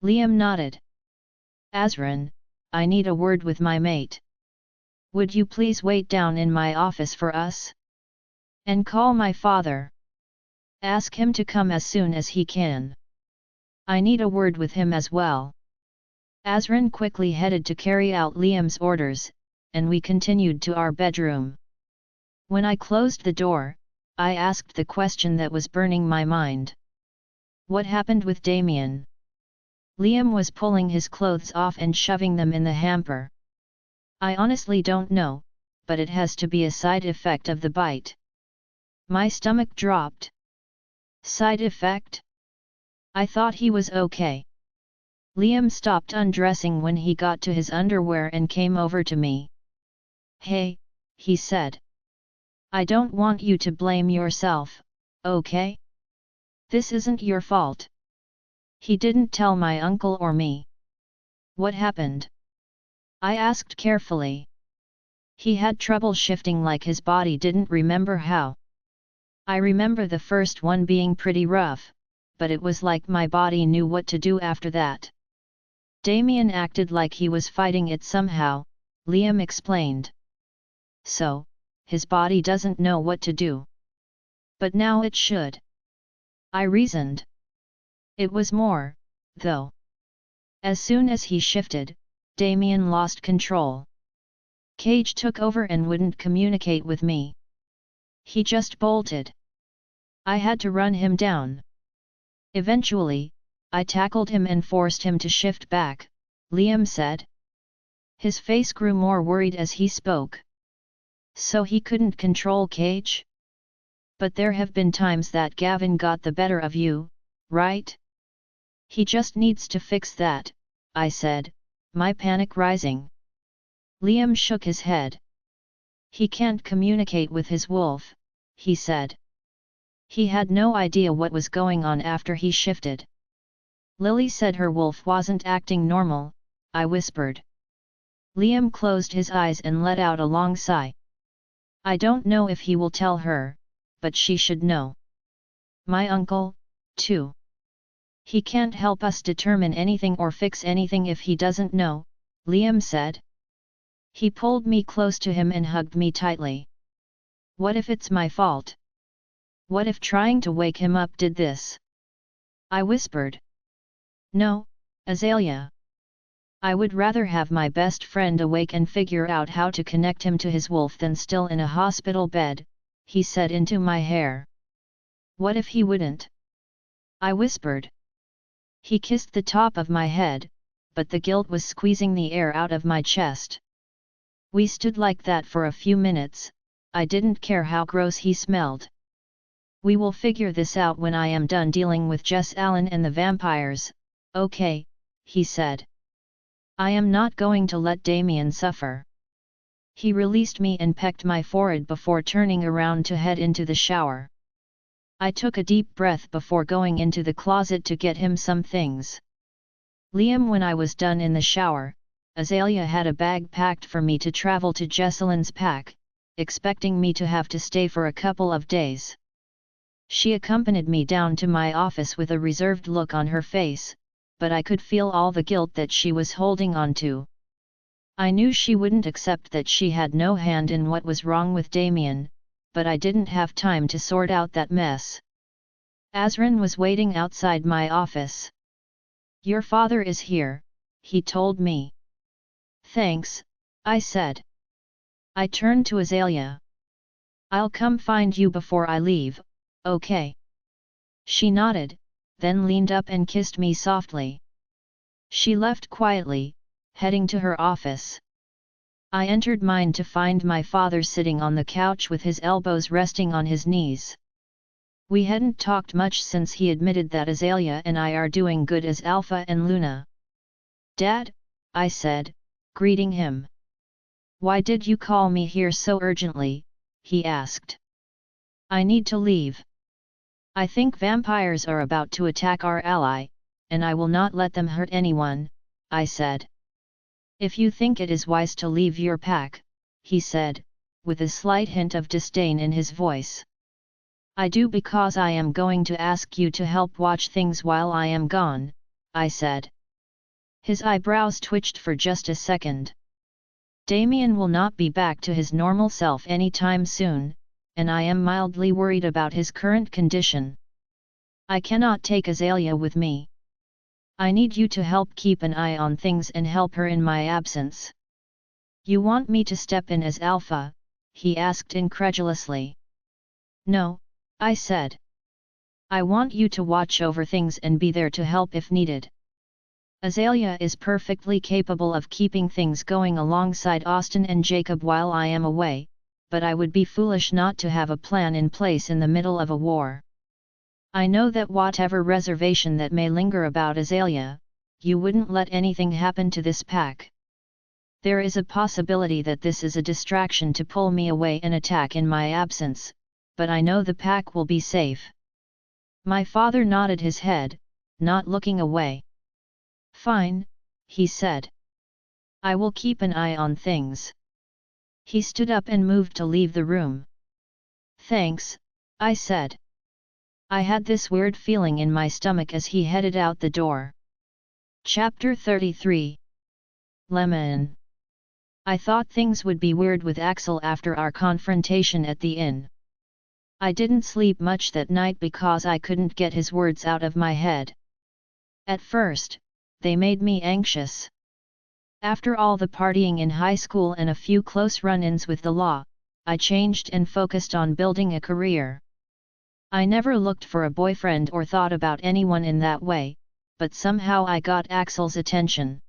Liam nodded. Azran, I need a word with my mate. Would you please wait down in my office for us? And call my father. Ask him to come as soon as he can. I need a word with him as well. Azran quickly headed to carry out Liam's orders, and we continued to our bedroom. When I closed the door, I asked the question that was burning my mind. What happened with Damian? Liam was pulling his clothes off and shoving them in the hamper. I honestly don't know, but it has to be a side effect of the bite. My stomach dropped. Side effect? I thought he was okay. Liam stopped undressing when he got to his underwear and came over to me. Hey, he said. I don't want you to blame yourself, okay? This isn't your fault. He didn't tell my uncle or me. What happened? I asked carefully. He had trouble shifting, like his body didn't remember how. I remember the first one being pretty rough, but it was like my body knew what to do after that. Damian acted like he was fighting it somehow, Liam explained. So, his body doesn't know what to do. But now it should. I reasoned. It was more, though. As soon as he shifted, Damian lost control. Cage took over and wouldn't communicate with me. He just bolted. I had to run him down. Eventually, I tackled him and forced him to shift back, Liam said. His face grew more worried as he spoke. So he couldn't control Cage? But there have been times that Gavin got the better of you, right? He just needs to fix that, I said, my panic rising. Liam shook his head. He can't communicate with his wolf, he said. He had no idea what was going on after he shifted. Lily said her wolf wasn't acting normal, I whispered. Liam closed his eyes and let out a long sigh. I don't know if he will tell her, but she should know. My uncle, too. He can't help us determine anything or fix anything if he doesn't know, Liam said. He pulled me close to him and hugged me tightly. What if it's my fault? What if trying to wake him up did this? I whispered. No, Azalea. I would rather have my best friend awake and figure out how to connect him to his wolf than still in a hospital bed, he said into my hair. What if he wouldn't? I whispered. He kissed the top of my head, but the guilt was squeezing the air out of my chest. We stood like that for a few minutes. I didn't care how gross he smelled. We will figure this out when I am done dealing with Jess Allen and the vampires, okay, he said. I am not going to let Damian suffer. He released me and pecked my forehead before turning around to head into the shower. I took a deep breath before going into the closet to get him some things. Liam, when I was done in the shower, Azalea had a bag packed for me to travel to Jesselyn's pack, expecting me to have to stay for a couple of days. She accompanied me down to my office with a reserved look on her face, but I could feel all the guilt that she was holding on to. I knew she wouldn't accept that she had no hand in what was wrong with Damian, but I didn't have time to sort out that mess. Azran was waiting outside my office. Your father is here, he told me. Thanks, I said. I turned to Azalea. I'll come find you before I leave, Okay. She nodded, then leaned up and kissed me softly. She left quietly, heading to her office. I entered mine to find my father sitting on the couch with his elbows resting on his knees. We hadn't talked much since he admitted that Azalea and I are doing good as Alpha and Luna. "Dad," I said, greeting him. "Why did you call me here so urgently?" he asked. "I need to leave. I think vampires are about to attack our ally, and I will not let them hurt anyone," I said. "If you think it is wise to leave your pack," he said, with a slight hint of disdain in his voice. "I do, because I am going to ask you to help watch things while I am gone," I said. His eyebrows twitched for just a second. "Damian will not be back to his normal self anytime soon, and I am mildly worried about his current condition. I cannot take Azalea with me. I need you to help keep an eye on things and help her in my absence." "You want me to step in as Alpha?" he asked incredulously. "No," I said. "I want you to watch over things and be there to help if needed. Azalea is perfectly capable of keeping things going alongside Austin and Jacob while I am away, but I would be foolish not to have a plan in place in the middle of a war. I know that whatever reservation that may linger about Azalea, you wouldn't let anything happen to this pack. There is a possibility that this is a distraction to pull me away and attack in my absence, but I know the pack will be safe." My father nodded his head, not looking away. "Fine," he said. "I will keep an eye on things." He stood up and moved to leave the room. "Thanks," I said. I had this weird feeling in my stomach as he headed out the door. Chapter 33. Lemon. I thought things would be weird with Axel after our confrontation at the inn. I didn't sleep much that night because I couldn't get his words out of my head. At first, they made me anxious. After all the partying in high school and a few close run-ins with the law, I changed and focused on building a career. I never looked for a boyfriend or thought about anyone in that way, but somehow I got Axel's attention.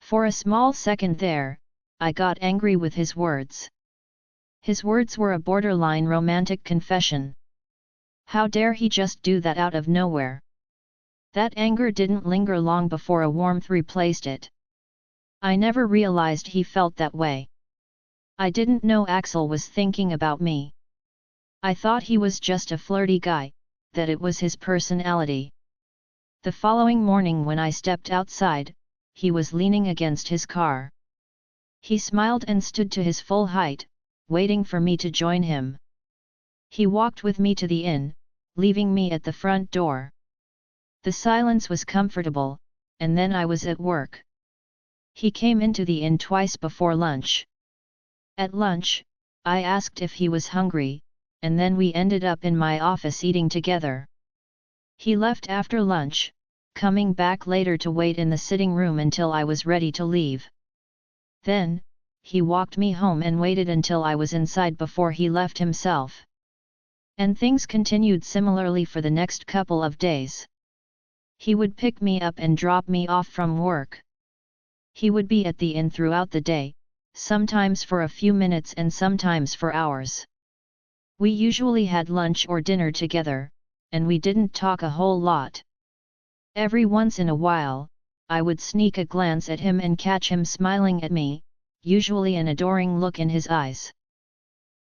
For a small second there, I got angry with his words. His words were a borderline romantic confession. How dare he just do that out of nowhere? That anger didn't linger long before a warmth replaced it. I never realized he felt that way. I didn't know Axel was thinking about me. I thought he was just a flirty guy, that it was his personality. The following morning when I stepped outside, he was leaning against his car. He smiled and stood to his full height, waiting for me to join him. He walked with me to the inn, leaving me at the front door. The silence was comfortable, and then I was at work. He came into the inn twice before lunch. At lunch, I asked if he was hungry, and then we ended up in my office eating together. He left after lunch, coming back later to wait in the sitting room until I was ready to leave. Then, he walked me home and waited until I was inside before he left himself. And things continued similarly for the next couple of days. He would pick me up and drop me off from work. He would be at the inn throughout the day, sometimes for a few minutes and sometimes for hours. We usually had lunch or dinner together, and we didn't talk a whole lot. Every once in a while, I would sneak a glance at him and catch him smiling at me, usually an adoring look in his eyes.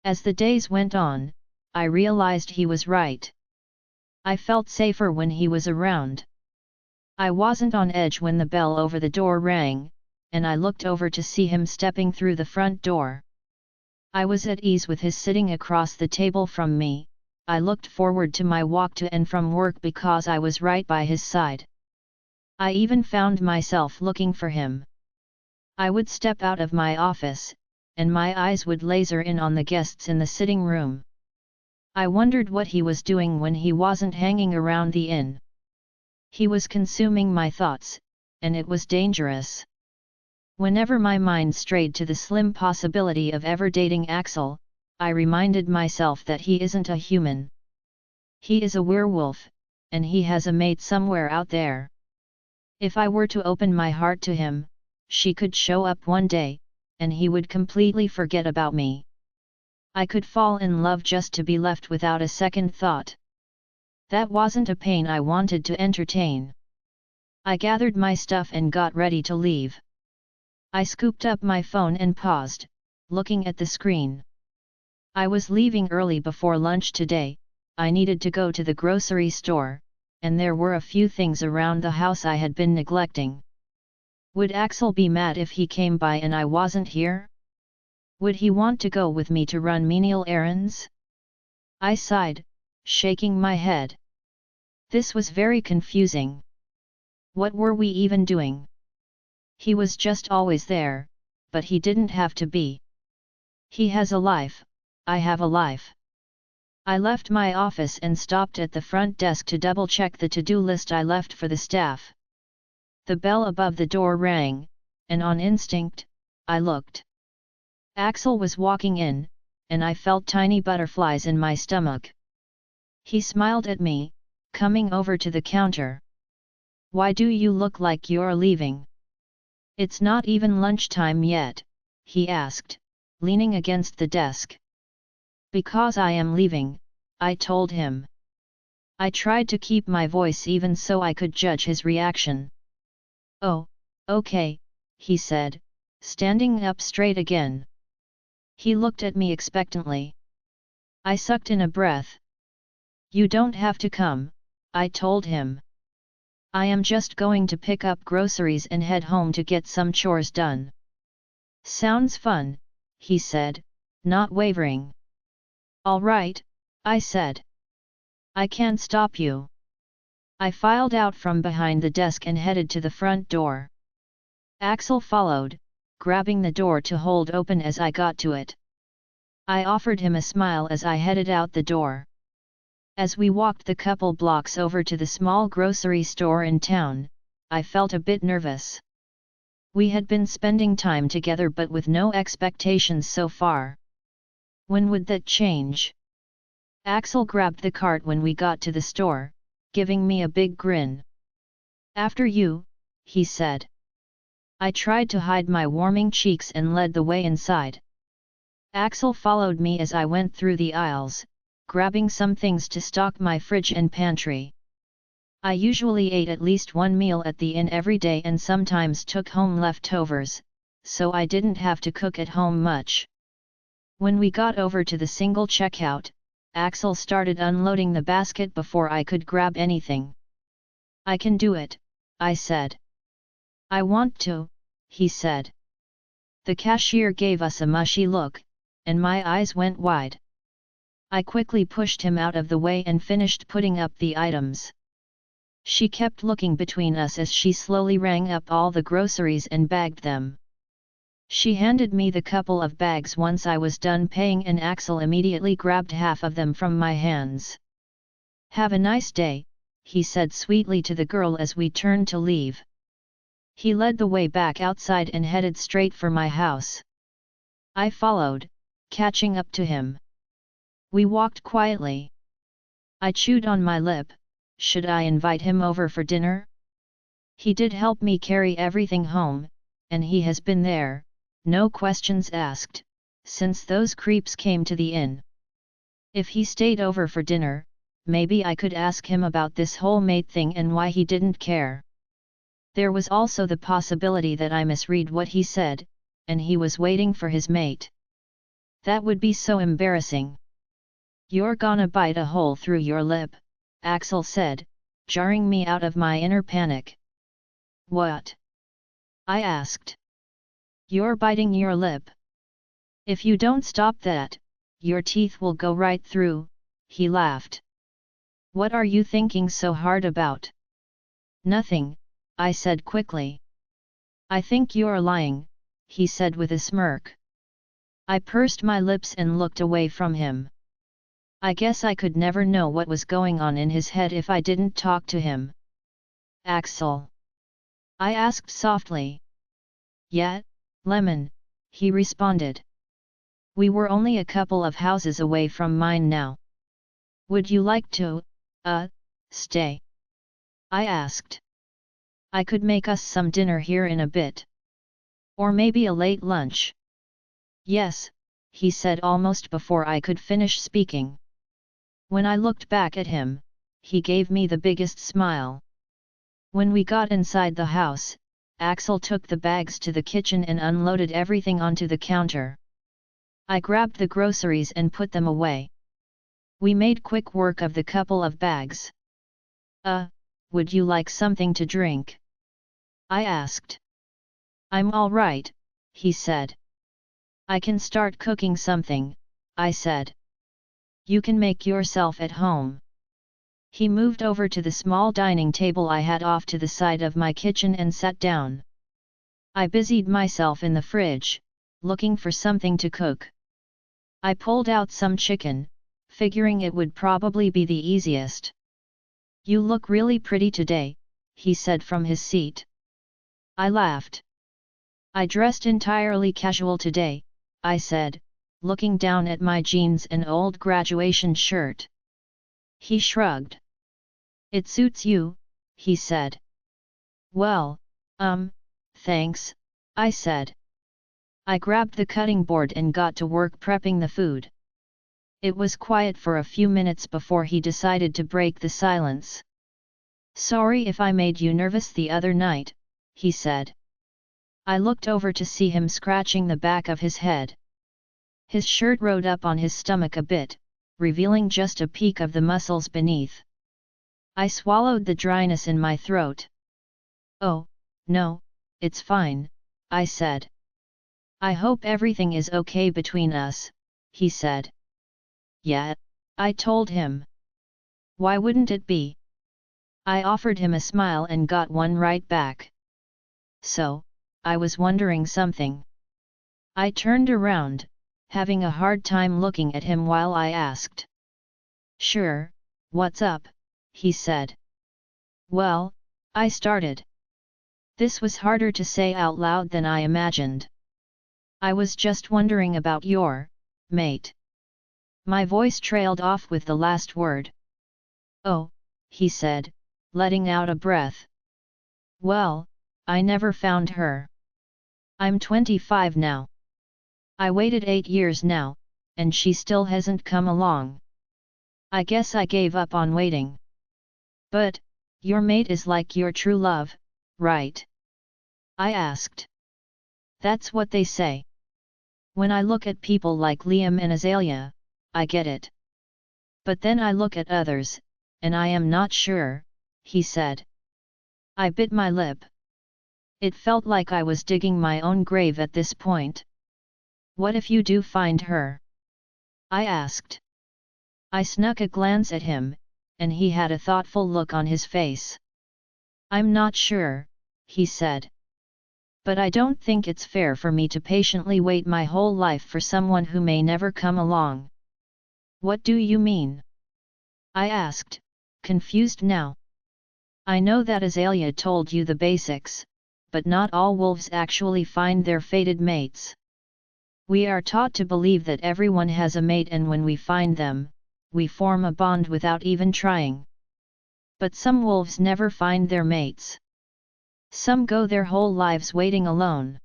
As the days went on, I realized he was right. I felt safer when he was around. I wasn't on edge when the bell over the door rang, and I looked over to see him stepping through the front door. I was at ease with his sitting across the table from me. I looked forward to my walk to and from work because I was right by his side. I even found myself looking for him. I would step out of my office, and my eyes would laser in on the guests in the sitting room. I wondered what he was doing when he wasn't hanging around the inn. He was consuming my thoughts, and it was dangerous. Whenever my mind strayed to the slim possibility of ever dating Axel, I reminded myself that he isn't a human. He is a werewolf, and he has a mate somewhere out there. If I were to open my heart to him, she could show up one day, and he would completely forget about me. I could fall in love just to be left without a second thought. That wasn't a pain I wanted to entertain. I gathered my stuff and got ready to leave. I scooped up my phone and paused, looking at the screen. I was leaving early before lunch today. I needed to go to the grocery store, and there were a few things around the house I had been neglecting. Would Axel be mad if he came by and I wasn't here? Would he want to go with me to run menial errands? I sighed, shaking my head. This was very confusing. What were we even doing? He was just always there, but he didn't have to be. He has a life, I have a life. I left my office and stopped at the front desk to double-check the to-do list I left for the staff. The bell above the door rang, and on instinct, I looked. Axel was walking in, and I felt tiny butterflies in my stomach. He smiled at me, coming over to the counter. "Why do you look like you're leaving? It's not even lunchtime yet," he asked, leaning against the desk. "Because I am leaving," I told him. I tried to keep my voice even so I could judge his reaction. "Oh, okay," he said, standing up straight again. He looked at me expectantly. I sucked in a breath. "You don't have to come," I told him. "I am just going to pick up groceries and head home to get some chores done." "Sounds fun," he said, not wavering. "All right," I said. "I can't stop you." I filed out from behind the desk and headed to the front door. Axel followed, grabbing the door to hold open as I got to it. I offered him a smile as I headed out the door. As we walked the couple blocks over to the small grocery store in town, I felt a bit nervous. We had been spending time together but with no expectations so far. When would that change? Axel grabbed the cart when we got to the store, giving me a big grin. "After you," he said. I tried to hide my warming cheeks and led the way inside. Axel followed me as I went through the aisles, grabbing some things to stock my fridge and pantry. I usually ate at least one meal at the inn every day and sometimes took home leftovers, so I didn't have to cook at home much. When we got over to the single checkout, Axel started unloading the basket before I could grab anything. "I can do it," I said. "I want to," he said. The cashier gave us a mushy look, and my eyes went wide. I quickly pushed him out of the way and finished putting up the items. She kept looking between us as she slowly rang up all the groceries and bagged them. She handed me the couple of bags once I was done paying and Axel immediately grabbed half of them from my hands. "Have a nice day," he said sweetly to the girl as we turned to leave. He led the way back outside and headed straight for my house. I followed, catching up to him. We walked quietly. I chewed on my lip. Should I invite him over for dinner? He did help me carry everything home, and he has been there, no questions asked, since those creeps came to the inn. If he stayed over for dinner, maybe I could ask him about this whole mate thing and why he didn't care. There was also the possibility that I misread what he said, and he was waiting for his mate. That would be so embarrassing. "You're gonna bite a hole through your lip," Axel said, jarring me out of my inner panic. "What?" I asked. "You're biting your lip. If you don't stop that, your teeth will go right through," he laughed. "What are you thinking so hard about?" "Nothing," I said quickly. "I think you're lying," he said with a smirk. I pursed my lips and looked away from him. I guess I could never know what was going on in his head if I didn't talk to him. "Axel?" I asked softly. "Yeah, Lemon," he responded. We were only a couple of houses away from mine now. Would you like to, stay? I asked. I could make us some dinner here in a bit. Or maybe a late lunch. Yes, he said almost before I could finish speaking. When I looked back at him, he gave me the biggest smile. When we got inside the house, Axel took the bags to the kitchen and unloaded everything onto the counter. I grabbed the groceries and put them away. We made quick work of the couple of bags. Would you like something to drink? I asked. I'm all right, he said. I can start cooking something, I said. You can make yourself at home. He moved over to the small dining table I had off to the side of my kitchen and sat down. I busied myself in the fridge, looking for something to cook. I pulled out some chicken, figuring it would probably be the easiest. You look really pretty today, he said from his seat. I laughed. I dressed entirely casual today, I said, looking down at my jeans and old graduation shirt. He shrugged. It suits you, he said. Well, thanks, I said. I grabbed the cutting board and got to work prepping the food. It was quiet for a few minutes before he decided to break the silence. Sorry if I made you nervous the other night, he said. I looked over to see him scratching the back of his head. His shirt rode up on his stomach a bit, revealing just a peek of the muscles beneath. I swallowed the dryness in my throat. Oh, no, it's fine, I said. I hope everything is okay between us, he said. Yeah, I told him. Why wouldn't it be? I offered him a smile and got one right back. So, I was wondering something. I turned around, having a hard time looking at him while I asked. Sure, what's up, he said. Well, I started. This was harder to say out loud than I imagined. I was just wondering about your mate. My voice trailed off with the last word. Oh, he said, letting out a breath. Well, I never found her. I'm 25 now. I waited 8 years now, and she still hasn't come along. I guess I gave up on waiting. But, your mate is like your true love, right? I asked. That's what they say. When I look at people like Liam and Azalea, I get it. But then I look at others, and I am not sure, he said. I bit my lip. It felt like I was digging my own grave at this point. What if you do find her? I asked. I snuck a glance at him, and he had a thoughtful look on his face. I'm not sure, he said. But I don't think it's fair for me to patiently wait my whole life for someone who may never come along. What do you mean? I asked, confused now. I know that Azalea told you the basics, but not all wolves actually find their fated mates. We are taught to believe that everyone has a mate, and when we find them, we form a bond without even trying. But some wolves never find their mates. Some go their whole lives waiting alone.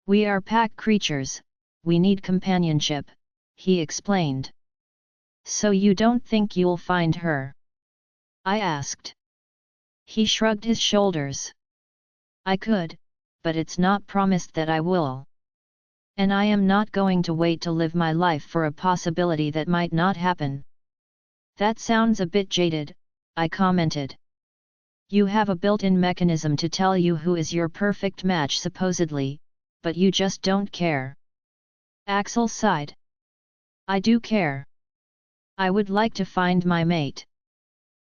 We are pack creatures, we need companionship, he explained. So you don't think you'll find her? I asked. He shrugged his shoulders. I could, but it's not promised that I will. And I am not going to wait to live my life for a possibility that might not happen. That sounds a bit jaded, I commented. You have a built-in mechanism to tell you who is your perfect match supposedly, but you just don't care. Axel sighed. I do care. I would like to find my mate.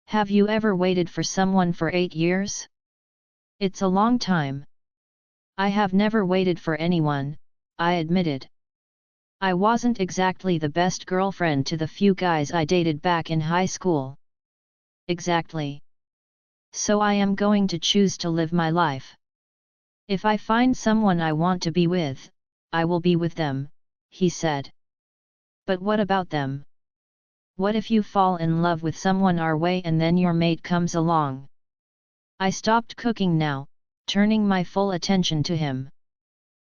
Have you ever waited for someone for 8 years? It's a long time. I have never waited for anyone, I admitted. I wasn't exactly the best girlfriend to the few guys I dated back in high school. Exactly. So I am going to choose to live my life. If I find someone I want to be with, I will be with them, he said. But what about them? What if you fall in love with someone our way and then your mate comes along? I stopped cooking now, turning my full attention to him.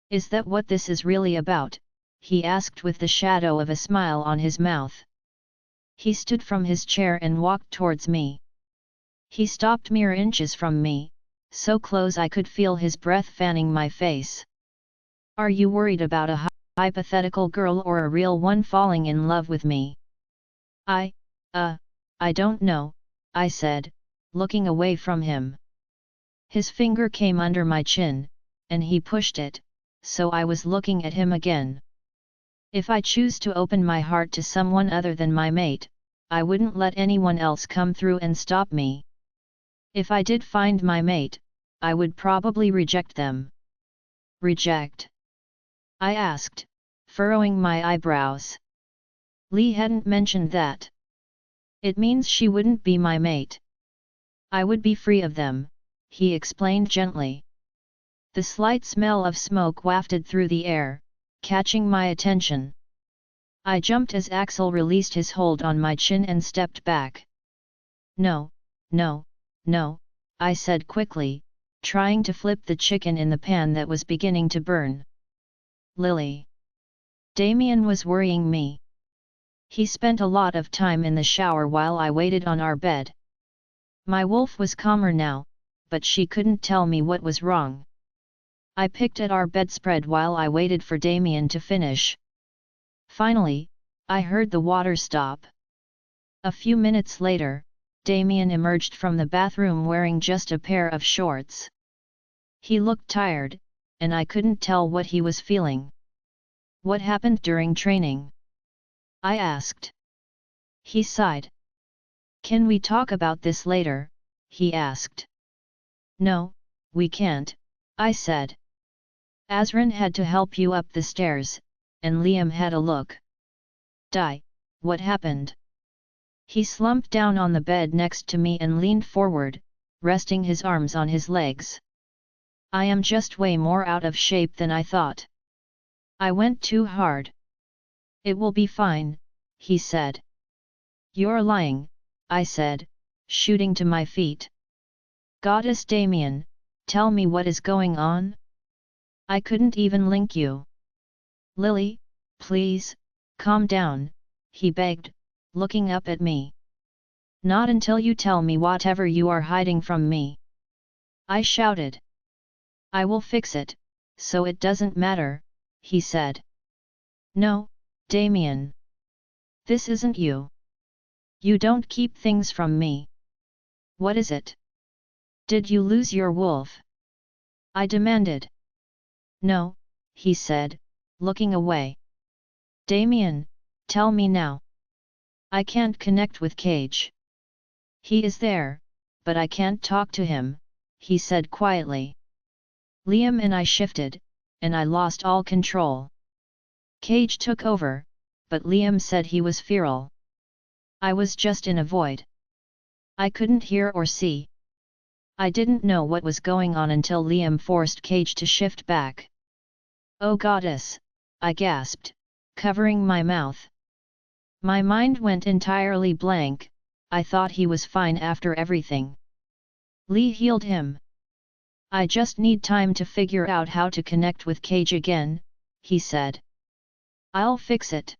Is that what this is really about? He asked with the shadow of a smile on his mouth. He stood from his chair and walked towards me. He stopped mere inches from me, so close I could feel his breath fanning my face. Are you worried about a hypothetical girl or a real one falling in love with me? I don't know, I said, looking away from him. His finger came under my chin, and he pushed it, so I was looking at him again. If I choose to open my heart to someone other than my mate, I wouldn't let anyone else come through and stop me. If I did find my mate, I would probably reject them. Reject? I asked, furrowing my eyebrows. Lee hadn't mentioned that. It means she wouldn't be my mate. I would be free of them, he explained gently. The slight smell of smoke wafted through the air, catching my attention. I jumped as Axel released his hold on my chin and stepped back. No, no, no, I said quickly, trying to flip the chicken in the pan that was beginning to burn. Lily. Damian was worrying me. He spent a lot of time in the shower while I waited on our bed. My wolf was calmer now, but she couldn't tell me what was wrong. I picked at our bedspread while I waited for Damian to finish. Finally, I heard the water stop. A few minutes later, Damian emerged from the bathroom wearing just a pair of shorts. He looked tired, and I couldn't tell what he was feeling. What happened during training? I asked. He sighed. Can we talk about this later? He asked. No, we can't, I said. Azran had to help you up the stairs, and Liam had a look. What happened? He slumped down on the bed next to me and leaned forward, resting his arms on his legs. I am just way more out of shape than I thought. I went too hard. It will be fine, he said. You're lying, I said, shooting to my feet. Goddess Damian, tell me what is going on? I couldn't even link you. Lily, please, calm down, he begged, looking up at me. Not until you tell me whatever you are hiding from me. I shouted. I will fix it, so it doesn't matter, he said. No, Damian. This isn't you. You don't keep things from me. What is it? Did you lose your wolf? I demanded. No, he said, looking away. Damian, tell me now. I can't connect with Cage. He is there, but I can't talk to him, he said quietly. Liam and I shifted, and I lost all control. Cage took over, but Liam said he was feral. I was just in a void. I couldn't hear or see. I didn't know what was going on until Liam forced Cage to shift back. Oh goddess, I gasped, covering my mouth. My mind went entirely blank. I thought he was fine after everything. Lee healed him. I just need time to figure out how to connect with Cage again, he said. I'll fix it.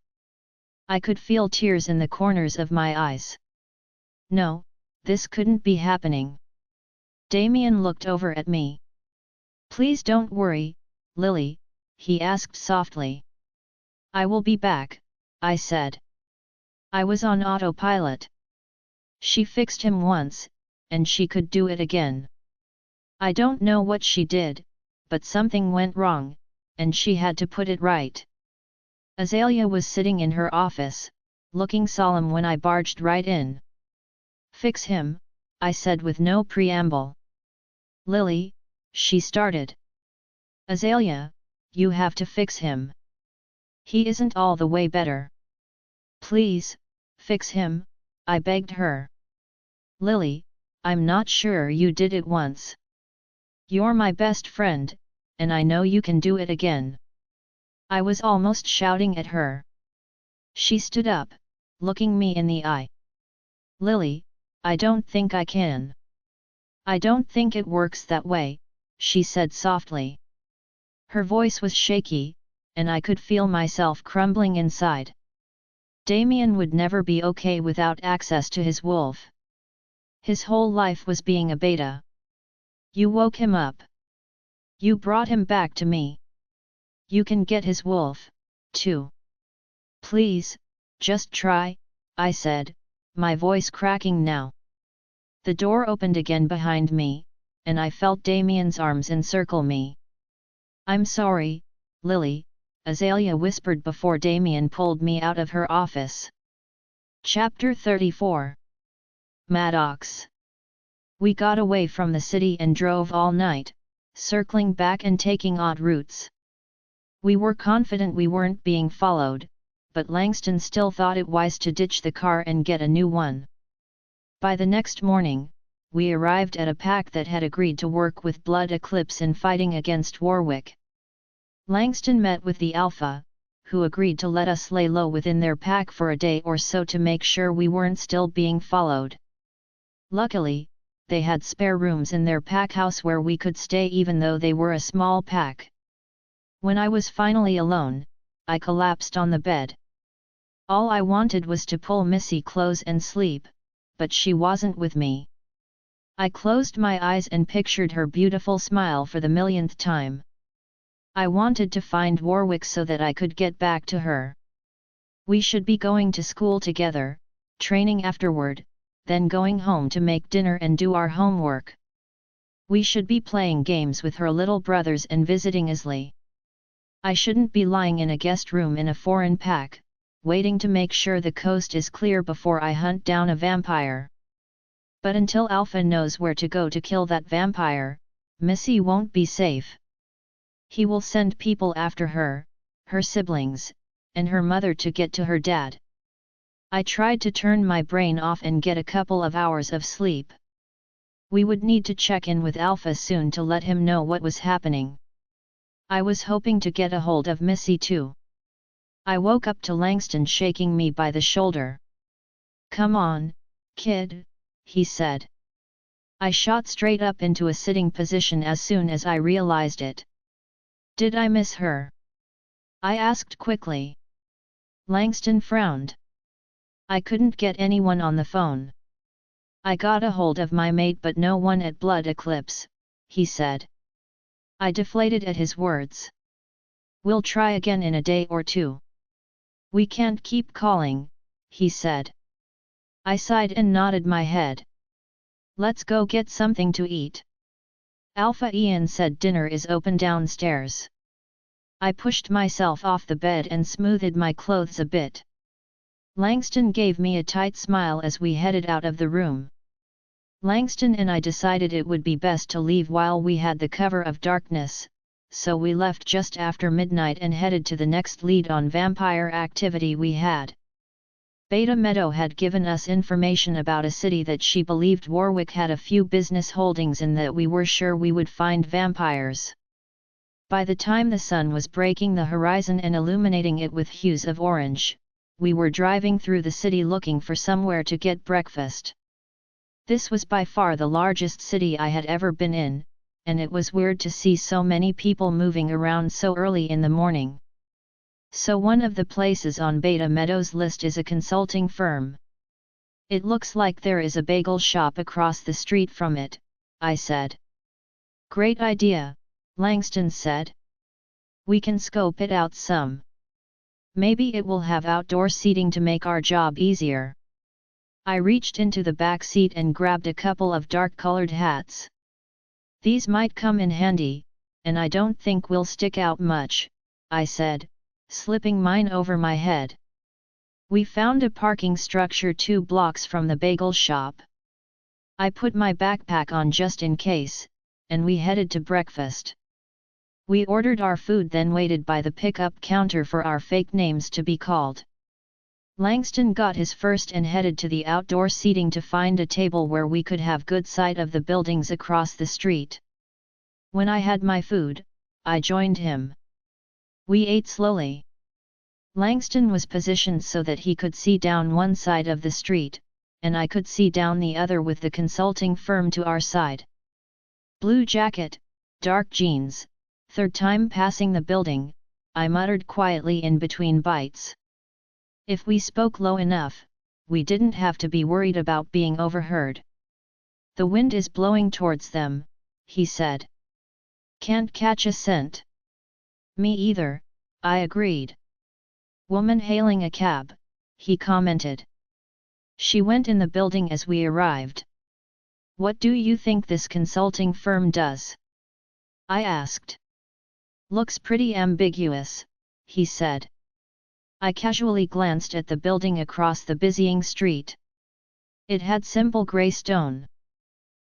I could feel tears in the corners of my eyes. No, this couldn't be happening. Damian looked over at me. Please don't worry, Lily, he asked softly. I will be back, I said. I was on autopilot. She fixed him once, and she could do it again. I don't know what she did, but something went wrong, and she had to put it right. Azalea was sitting in her office, looking solemn when I barged right in. Fix him, I said with no preamble. Lily, she started. Azalea, you have to fix him. He isn't all the way better. Please, fix him, I begged her. Lily, I'm not sure you did it once. You're my best friend, and I know you can do it again. I was almost shouting at her. She stood up, looking me in the eye. "Lily, I don't think I can. I don't think it works that way," she said softly. Her voice was shaky, and I could feel myself crumbling inside. Damian would never be okay without access to his wolf. His whole life was being a beta. "You woke him up. You brought him back to me. You can get his wolf, too. Please, just try," I said, my voice cracking now. The door opened again behind me, and I felt Damian's arms encircle me. "I'm sorry, Lily," Azalea whispered before Damian pulled me out of her office. Chapter 34. Maddox. We got away from the city and drove all night, circling back and taking odd routes. We were confident we weren't being followed, but Langston still thought it wise to ditch the car and get a new one. By the next morning, we arrived at a pack that had agreed to work with Blood Eclipse in fighting against Warwick. Langston met with the Alpha, who agreed to let us lay low within their pack for a day or so to make sure we weren't still being followed. Luckily, they had spare rooms in their pack house where we could stay even though they were a small pack. When I was finally alone, I collapsed on the bed. All I wanted was to pull Missy close and sleep, but she wasn't with me. I closed my eyes and pictured her beautiful smile for the millionth time. I wanted to find Warwick so that I could get back to her. We should be going to school together, training afterward, then going home to make dinner and do our homework. We should be playing games with her little brothers and visiting Isley. I shouldn't be lying in a guest room in a foreign pack, waiting to make sure the coast is clear before I hunt down a vampire. But until Alpha knows where to go to kill that vampire, Missy won't be safe. He will send people after her, her siblings, and her mother to get to her dad. I tried to turn my brain off and get a couple of hours of sleep. We would need to check in with Alpha soon to let him know what was happening. I was hoping to get a hold of Missy too. I woke up to Langston shaking me by the shoulder. "Come on, kid," he said. I shot straight up into a sitting position as soon as I realized it. "Did I miss her?" I asked quickly. Langston frowned. "I couldn't get anyone on the phone. I got a hold of my mate but no one at Blood Eclipse," he said. I deflated at his words. "We'll try again in a day or two." "We can't keep calling," he said. I sighed and nodded my head. "Let's go get something to eat. Alpha Ian said dinner is open downstairs." I pushed myself off the bed and smoothed my clothes a bit. Langston gave me a tight smile as we headed out of the room. Langston and I decided it would be best to leave while we had the cover of darkness, so we left just after midnight and headed to the next lead on vampire activity we had. Beta Meadow had given us information about a city that she believed Warwick had a few business holdings in that we were sure we would find vampires. By the time the sun was breaking the horizon and illuminating it with hues of orange, we were driving through the city looking for somewhere to get breakfast. This was by far the largest city I had ever been in, and it was weird to see so many people moving around so early in the morning. "So one of the places on Beta Meadow's list is a consulting firm. It looks like there is a bagel shop across the street from it," I said. "Great idea," Langston said. "We can scope it out some. Maybe it will have outdoor seating to make our job easier." I reached into the back seat and grabbed a couple of dark-colored hats. "These might come in handy, and I don't think we'll stick out much," I said, slipping mine over my head. We found a parking structure 2 blocks from the bagel shop. I put my backpack on just in case, and we headed to breakfast. We ordered our food then waited by the pickup counter for our fake names to be called. Langston got his first and headed to the outdoor seating to find a table where we could have good sight of the buildings across the street. When I had my food, I joined him. We ate slowly. Langston was positioned so that he could see down one side of the street, and I could see down the other with the consulting firm to our side. Blue jacket, dark jeans, third time passing the building, I muttered quietly in between bites. If we spoke low enough, we didn't have to be worried about being overheard. The wind is blowing towards them, he said. Can't catch a scent. Me either, I agreed. Woman hailing a cab, he commented. She went in the building as we arrived. What do you think this consulting firm does? I asked. Looks pretty ambiguous, he said. I casually glanced at the building across the busying street. It had simple grey stone.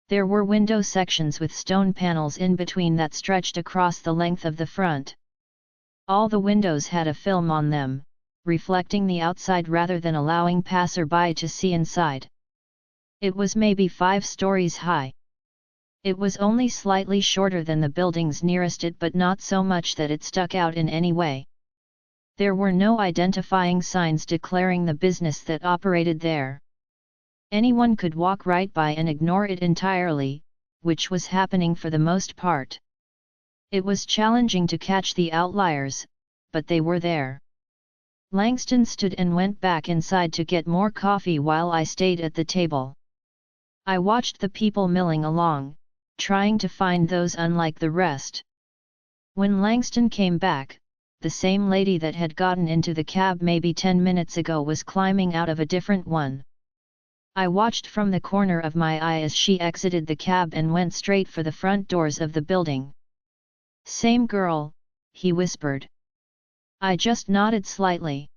There were window sections with stone panels in between that stretched across the length of the front. All the windows had a film on them, reflecting the outside rather than allowing passerby to see inside. It was maybe 5 stories high. It was only slightly shorter than the buildings nearest it, but not so much that it stuck out in any way. There were no identifying signs declaring the business that operated there. Anyone could walk right by and ignore it entirely, which was happening for the most part. It was challenging to catch the outliers, but they were there. Langston stood and went back inside to get more coffee while I stayed at the table. I watched the people milling along, trying to find those unlike the rest. When Langston came back, the same lady that had gotten into the cab maybe 10 minutes ago was climbing out of a different one. I watched from the corner of my eye as she exited the cab and went straight for the front doors of the building. Same girl, he whispered. I just nodded slightly.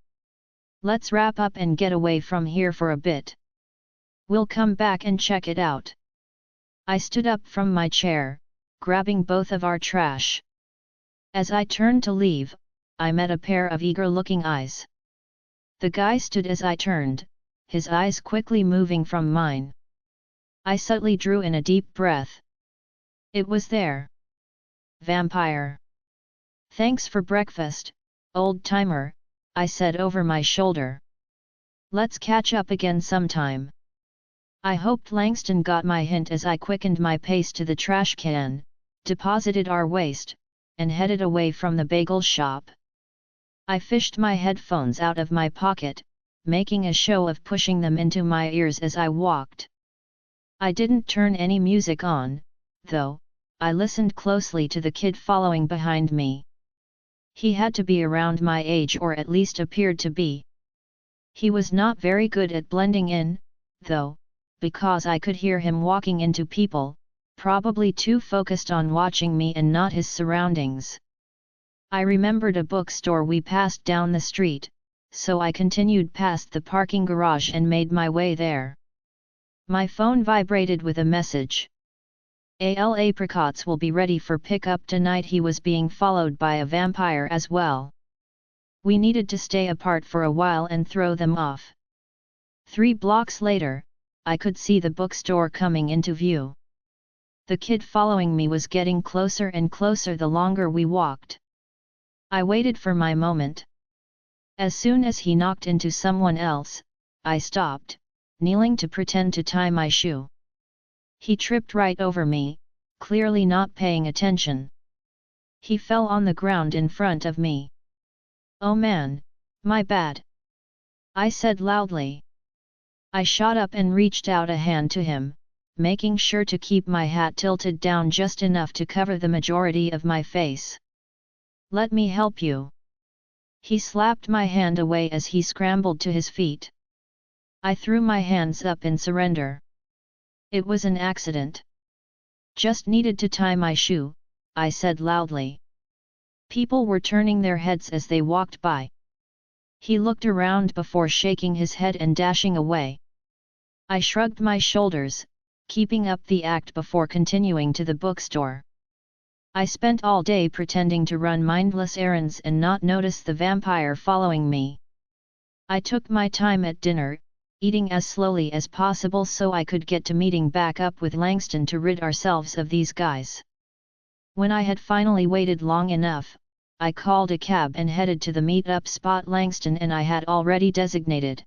Let's wrap up and get away from here for a bit. We'll come back and check it out. I stood up from my chair, grabbing both of our trash. As I turned to leave, I met a pair of eager-looking eyes. The guy stood as I turned, his eyes quickly moving from mine. I subtly drew in a deep breath. It was there. Vampire. Thanks for breakfast, old-timer, I said over my shoulder. Let's catch up again sometime. I hoped Langston got my hint as I quickened my pace to the trash can, deposited our waste, and headed away from the bagel shop. I fished my headphones out of my pocket, making a show of pushing them into my ears as I walked. I didn't turn any music on, though. I listened closely to the kid following behind me. He had to be around my age, or at least appeared to be. He was not very good at blending in, though, because I could hear him walking into people, probably too focused on watching me and not his surroundings. I remembered a bookstore we passed down the street, so I continued past the parking garage and made my way there. My phone vibrated with a message. AL apricots will be ready for pickup tonight. He was being followed by a vampire as well. We needed to stay apart for a while and throw them off. 3 blocks later, I could see the bookstore coming into view. The kid following me was getting closer and closer the longer we walked. I waited for my moment. As soon as he knocked into someone else, I stopped, kneeling to pretend to tie my shoe. He tripped right over me, clearly not paying attention. He fell on the ground in front of me. Oh man, my bad, I said loudly. I shot up and reached out a hand to him, making sure to keep my hat tilted down just enough to cover the majority of my face. Let me help you. He slapped my hand away as he scrambled to his feet. I threw my hands up in surrender. It was an accident. Just needed to tie my shoe, I said loudly. People were turning their heads as they walked by. He looked around before shaking his head and dashing away. I shrugged my shoulders, keeping up the act before continuing to the bookstore. I spent all day pretending to run mindless errands and not notice the vampire following me. I took my time at dinner, eating as slowly as possible so I could get to meeting back up with Langston to rid ourselves of these guys. When I had finally waited long enough, I called a cab and headed to the meet-up spot Langston and I had already designated.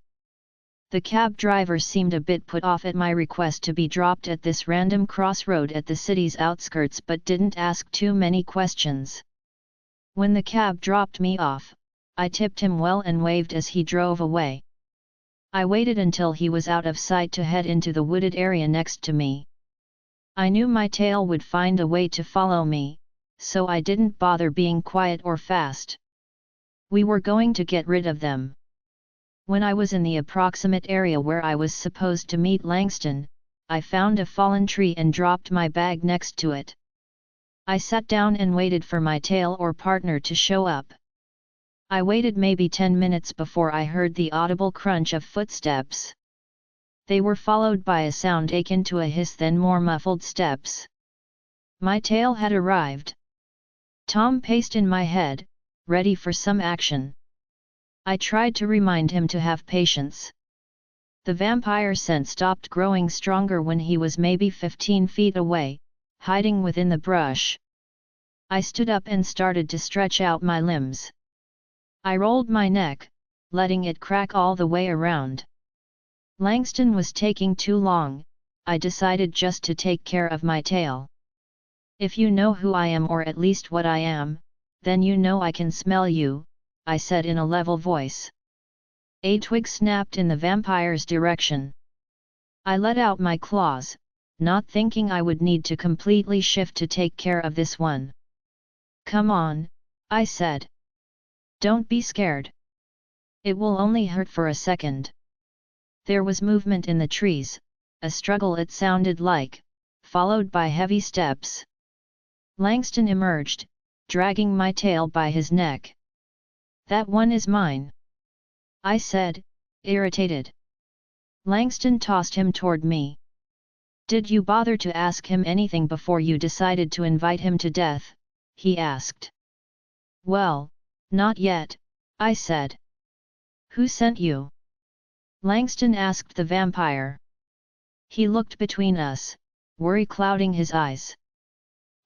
The cab driver seemed a bit put off at my request to be dropped at this random crossroad at the city's outskirts but didn't ask too many questions. When the cab dropped me off, I tipped him well and waved as he drove away. I waited until he was out of sight to head into the wooded area next to me. I knew my tail would find a way to follow me, so I didn't bother being quiet or fast. We were going to get rid of them. When I was in the approximate area where I was supposed to meet Langston, I found a fallen tree and dropped my bag next to it. I sat down and waited for my tail or partner to show up. I waited maybe 10 minutes before I heard the audible crunch of footsteps. They were followed by a sound akin to a hiss, then more muffled steps. My tail had arrived. Tom paced in my head, ready for some action. I tried to remind him to have patience. The vampire scent stopped growing stronger when he was maybe 15 feet away, hiding within the brush. I stood up and started to stretch out my limbs. I rolled my neck, letting it crack all the way around. Langston was taking too long. I decided just to take care of my tail. If you know who I am, or at least what I am, then you know I can smell you, I said in a level voice. A twig snapped in the vampire's direction. I let out my claws, not thinking I would need to completely shift to take care of this one. Come on, I said. Don't be scared. It will only hurt for a second. There was movement in the trees, a struggle it sounded like, followed by heavy steps. Langston emerged, dragging my tail by his neck. That one is mine, I said, irritated. Langston tossed him toward me. Did you bother to ask him anything before you decided to invite him to death? He asked. Well, not yet, I said. Who sent you? Langston asked the vampire. He looked between us, worry clouding his eyes.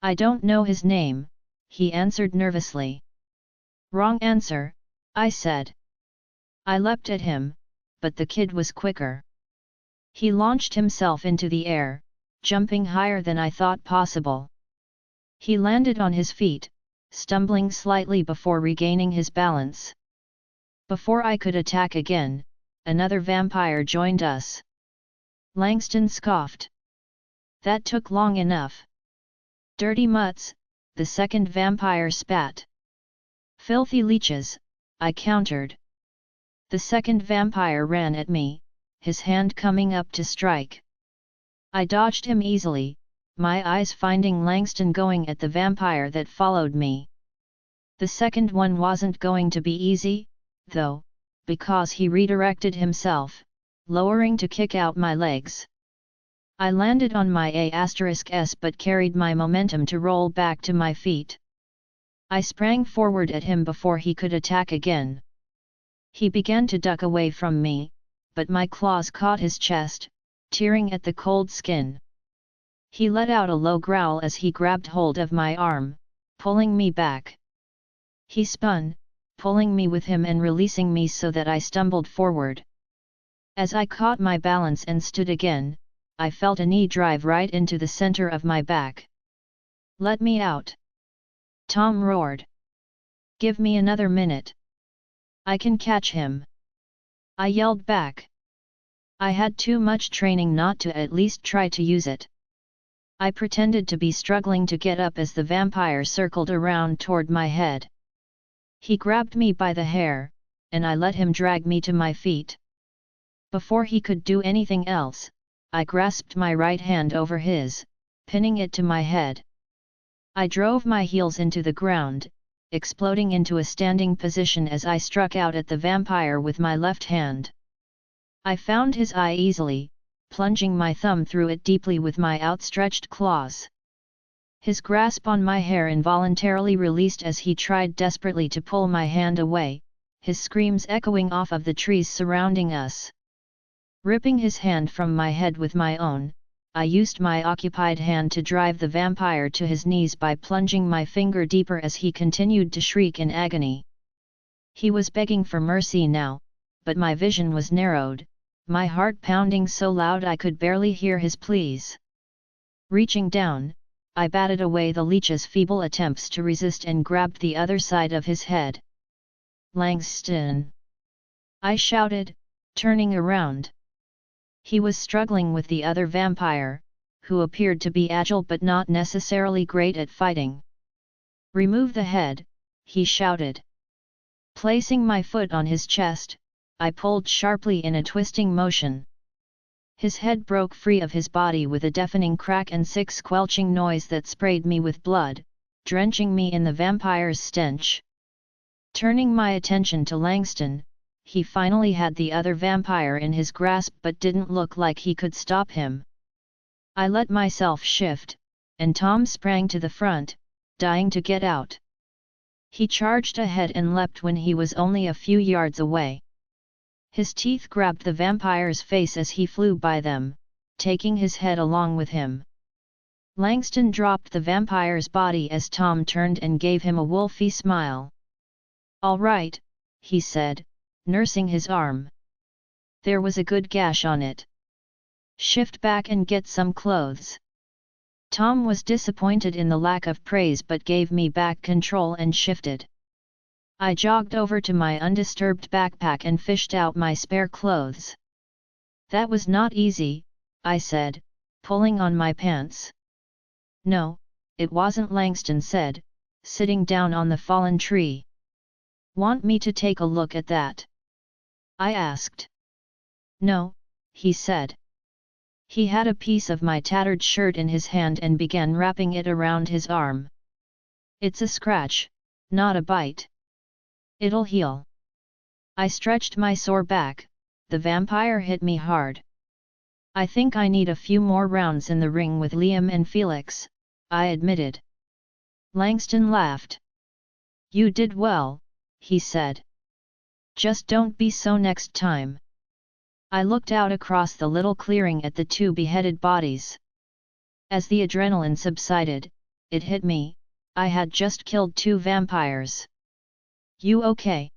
I don't know his name, he answered nervously. Wrong answer, I said. I leapt at him, but the kid was quicker. He launched himself into the air, jumping higher than I thought possible. He landed on his feet, stumbling slightly before regaining his balance. Before I could attack again, another vampire joined us. Langston scoffed. That took long enough. Dirty mutts, the second vampire spat. Filthy leeches, I countered. The second vampire ran at me, his hand coming up to strike. I dodged him easily, my eyes finding Langston going at the vampire that followed me. The second one wasn't going to be easy, though, because he redirected himself, lowering to kick out my legs. I landed on my A*S but carried my momentum to roll back to my feet. I sprang forward at him before he could attack again. He began to duck away from me, but my claws caught his chest, tearing at the cold skin. He let out a low growl as he grabbed hold of my arm, pulling me back. He spun, pulling me with him and releasing me so that I stumbled forward. As I caught my balance and stood again, I felt a knee drive right into the center of my back. Let me out! Tom roared. Give me another minute. I can catch him. I yelled back. I had too much training not to at least try to use it. I pretended to be struggling to get up as the vampire circled around toward my head. He grabbed me by the hair, and I let him drag me to my feet. Before he could do anything else, I grasped my right hand over his, pinning it to my head. I drove my heels into the ground, exploding into a standing position as I struck out at the vampire with my left hand. I found his eye easily, plunging my thumb through it deeply with my outstretched claws. His grasp on my hair involuntarily released as he tried desperately to pull my hand away, his screams echoing off of the trees surrounding us. Ripping his hand from my head with my own, I used my occupied hand to drive the vampire to his knees by plunging my finger deeper as he continued to shriek in agony. He was begging for mercy now, but my vision was narrowed, my heart pounding so loud I could barely hear his pleas. Reaching down, I batted away the leech's feeble attempts to resist and grabbed the other side of his head. "Langston!" I shouted, turning around. He was struggling with the other vampire, who appeared to be agile but not necessarily great at fighting. "Remove the head," he shouted. Placing my foot on his chest, I pulled sharply in a twisting motion. His head broke free of his body with a deafening crack and sick squelching noise that sprayed me with blood, drenching me in the vampire's stench. Turning my attention to Langston, he finally had the other vampire in his grasp but didn't look like he could stop him. I let myself shift, and Tom sprang to the front, dying to get out. He charged ahead and leapt when he was only a few yards away. His teeth grabbed the vampire's face as he flew by them, taking his head along with him. Langston dropped the vampire's body as Tom turned and gave him a wolfy smile. "All right," he said, nursing his arm. "There was a good gash on it. Shift back and get some clothes." Tom was disappointed in the lack of praise but gave me back control and shifted. I jogged over to my undisturbed backpack and fished out my spare clothes. "That was not easy," I said, pulling on my pants. "No, it wasn't," Langston said, sitting down on the fallen tree. "Want me to take a look at that?" I asked. "No," he said. He had a piece of my tattered shirt in his hand and began wrapping it around his arm. "It's a scratch, not a bite. It'll heal." I stretched my sore back. The vampire hit me hard. "I think I need a few more rounds in the ring with Liam and Felix," I admitted. Langston laughed. "You did well," he said. "Just don't be so next time." I looked out across the little clearing at the two beheaded bodies. As the adrenaline subsided, it hit me, I had just killed 2 vampires. "You okay?"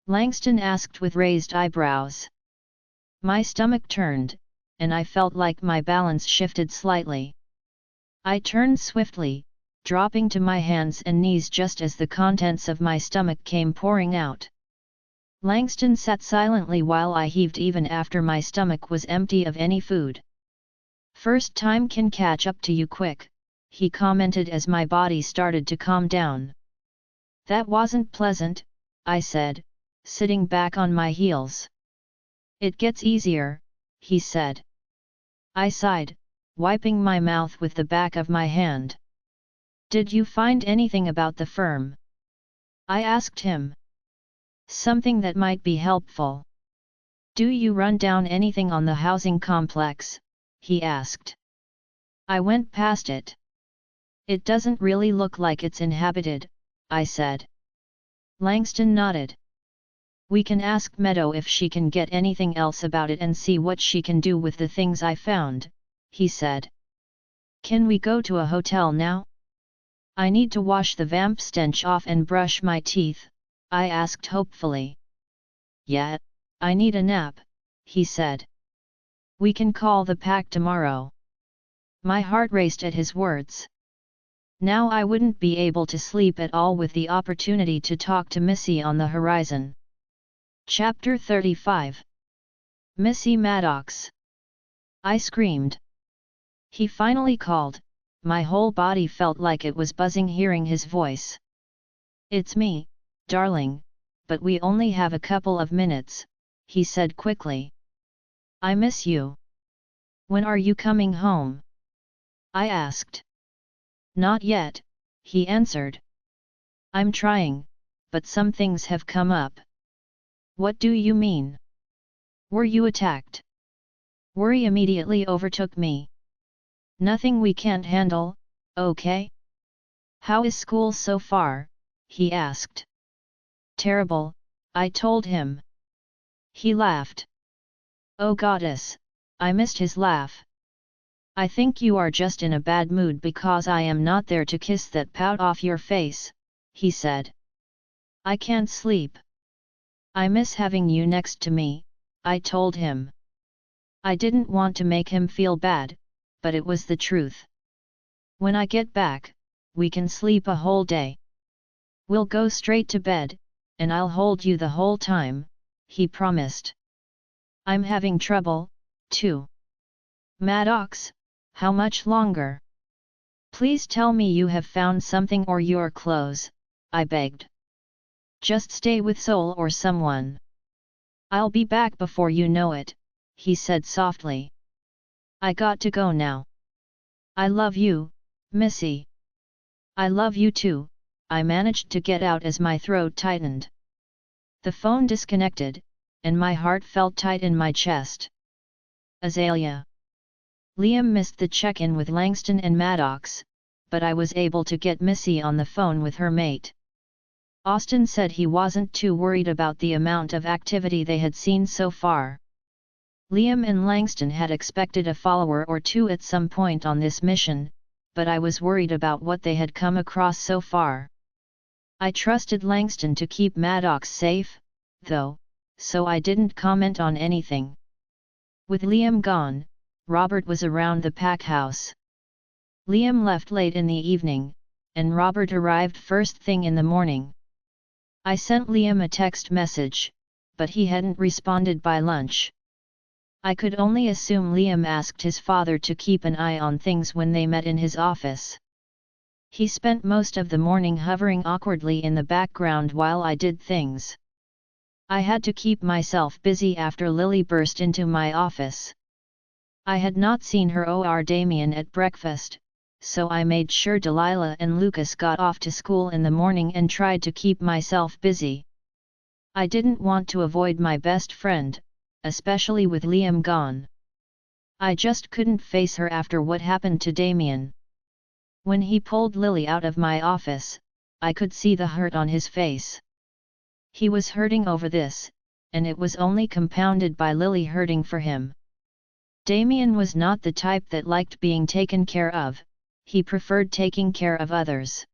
Langston asked with raised eyebrows. My stomach turned, and I felt like my balance shifted slightly. I turned swiftly, dropping to my hands and knees just as the contents of my stomach came pouring out. Langston sat silently while I heaved even after my stomach was empty of any food. "First time can catch up to you quick," he commented as my body started to calm down. "That wasn't pleasant," I said, sitting back on my heels. "It gets easier," he said. I sighed, wiping my mouth with the back of my hand. "Did you find anything about the firm?" I asked him. "Something that might be helpful." "Do you run down anything on the housing complex?" he asked. I went past it. "It doesn't really look like it's inhabited," I said. Langston nodded. "We can ask Meadow if she can get anything else about it and see what she can do with the things I found," he said. "Can we go to a hotel now?" "I need to wash the vamp stench off and brush my teeth," I asked hopefully. "Yeah, I need a nap," he said. "We can call the pack tomorrow." My heart raced at his words. Now I wouldn't be able to sleep at all with the opportunity to talk to Missy on the horizon. Chapter 35. Missy Maddox. I screamed. He finally called. My whole body felt like it was buzzing hearing his voice. "It's me, darling, but we only have a couple of minutes," he said quickly. "I miss you. When are you coming home?" I asked. "Not yet," he answered. "I'm trying, but some things have come up." "What do you mean? Were you attacked?" Worry immediately overtook me. "Nothing we can't handle, okay?" "How is school so far?" he asked. "Terrible," I told him. He laughed. Oh goddess, I missed his laugh. I think you are just in a bad mood because I am not there to kiss that pout off your face, he said. I can't sleep. I miss having you next to me, I told him. I didn't want to make him feel bad, but it was the truth. When I get back, we can sleep a whole day. We'll go straight to bed, and I'll hold you the whole time, he promised. I'm having trouble, too. Maddox, how much longer? Please tell me you have found something or your clothes, I begged. Just stay with Sol or someone. I'll be back before you know it, he said softly. I got to go now. I love you, Missy. I love you too, I managed to get out as my throat tightened. The phone disconnected, and my heart felt tight in my chest. Azalea. Liam missed the check-in with Langston and Maddox, but I was able to get Missy on the phone with her mate. Austin said he wasn't too worried about the amount of activity they had seen so far. Liam and Langston had expected a follower or two at some point on this mission, but I was worried about what they had come across so far. I trusted Langston to keep Maddox safe, though, so I didn't comment on anything. With Liam gone, Robert was around the pack house. Liam left late in the evening, and Robert arrived first thing in the morning. I sent Liam a text message, but he hadn't responded by lunch. I could only assume Liam asked his father to keep an eye on things when they met in his office. He spent most of the morning hovering awkwardly in the background while I did things. I had to keep myself busy after Lily burst into my office. I had not seen her or Damian at breakfast, so I made sure Delilah and Lucas got off to school in the morning and tried to keep myself busy. I didn't want to avoid my best friend, especially with Liam gone. I just couldn't face her after what happened to Damian. When he pulled Lily out of my office, I could see the hurt on his face. He was hurting over this, and it was only compounded by Lily hurting for him. Damian was not the type that liked being taken care of, he preferred taking care of others.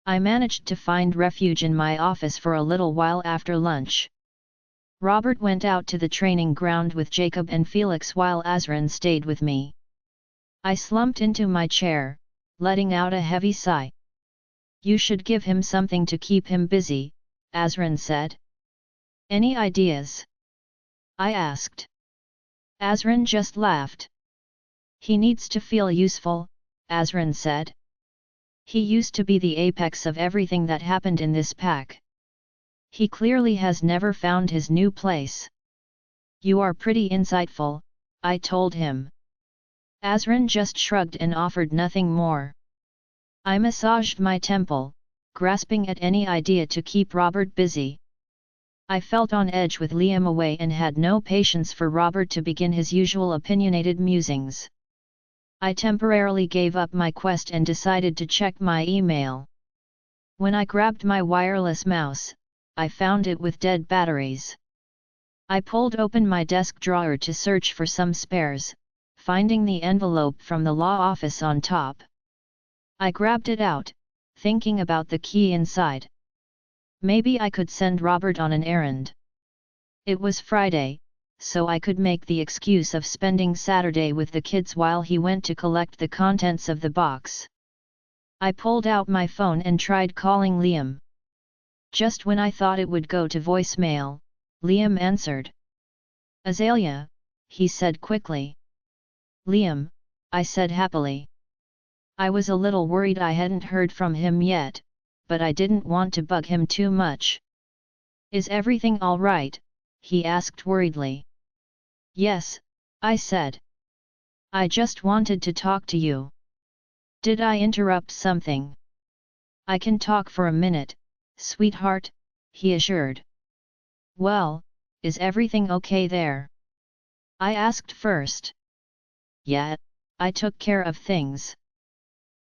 I managed to find refuge in my office for a little while after lunch. Robert went out to the training ground with Jacob and Felix while Azran stayed with me. I slumped into my chair, letting out a heavy sigh. You should give him something to keep him busy, Azran said. Any ideas? I asked. Azran just laughed. He needs to feel useful, Azran said. He used to be the apex of everything that happened in this pack. He clearly has never found his new place. You are pretty insightful, I told him. Azran just shrugged and offered nothing more. I massaged my temple, grasping at any idea to keep Robert busy. I felt on edge with Liam away and had no patience for Robert to begin his usual opinionated musings. I temporarily gave up my quest and decided to check my email. When I grabbed my wireless mouse, I found it with dead batteries. I pulled open my desk drawer to search for some spares, finding the envelope from the law office on top. I grabbed it out, thinking about the key inside. Maybe I could send Robert on an errand. It was Friday, so I could make the excuse of spending Saturday with the kids while he went to collect the contents of the box. I pulled out my phone and tried calling Liam. Just when I thought it would go to voicemail, Liam answered. Azalea, he said quickly. Liam, I said happily. I was a little worried I hadn't heard from him yet, but I didn't want to bug him too much. Is everything all right? He asked worriedly. Yes, I said. I just wanted to talk to you. Did I interrupt something? I can talk for a minute, sweetheart, he assured. Well, is everything okay there? I asked first. Yeah, I took care of things.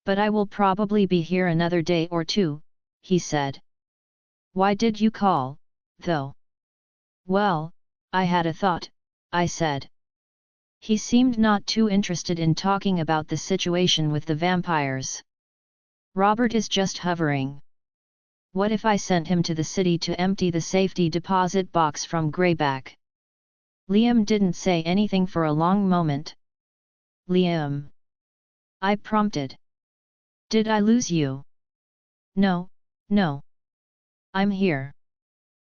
But I will probably be here another day or two, he said. Why did you call, though? Well, I had a thought, I said. He seemed not too interested in talking about the situation with the vampires. Robert is just hovering. What if I sent him to the city to empty the safety deposit box from Greyback? Liam didn't say anything for a long moment. Liam, I prompted. Did I lose you? No, no. I'm here.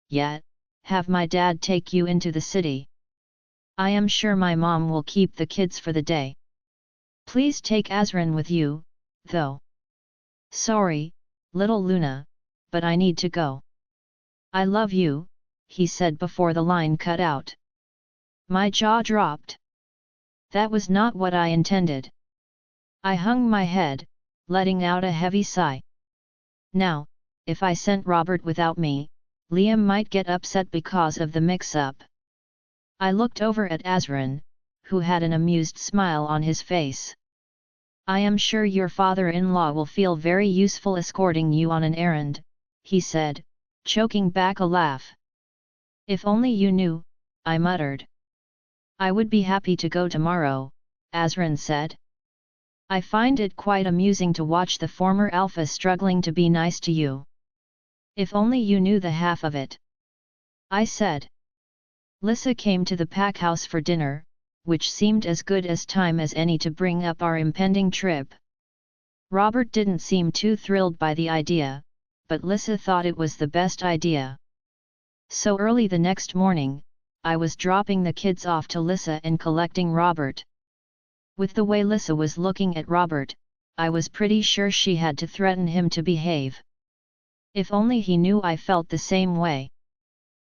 Yet, have my dad take you into the city. I am sure my mom will keep the kids for the day. Please take Azran with you, though. Sorry, little Luna, but I need to go. I love you, he said before the line cut out. My jaw dropped. That was not what I intended. I hung my head, letting out a heavy sigh. Now, if I sent Robert without me, Liam might get upset because of the mix-up. I looked over at Azran, who had an amused smile on his face. I am sure your father-in-law will feel very useful escorting you on an errand, he said, choking back a laugh. If only you knew, I muttered. I would be happy to go tomorrow, Azran said. I find it quite amusing to watch the former alpha struggling to be nice to you. If only you knew the half of it. I said. Lissa came to the pack house for dinner, which seemed as good as time as any to bring up our impending trip. Robert didn't seem too thrilled by the idea, but Lissa thought it was the best idea. So early the next morning, I was dropping the kids off to Lissa and collecting Robert. With the way Lissa was looking at Robert, I was pretty sure she had to threaten him to behave. If only he knew I felt the same way.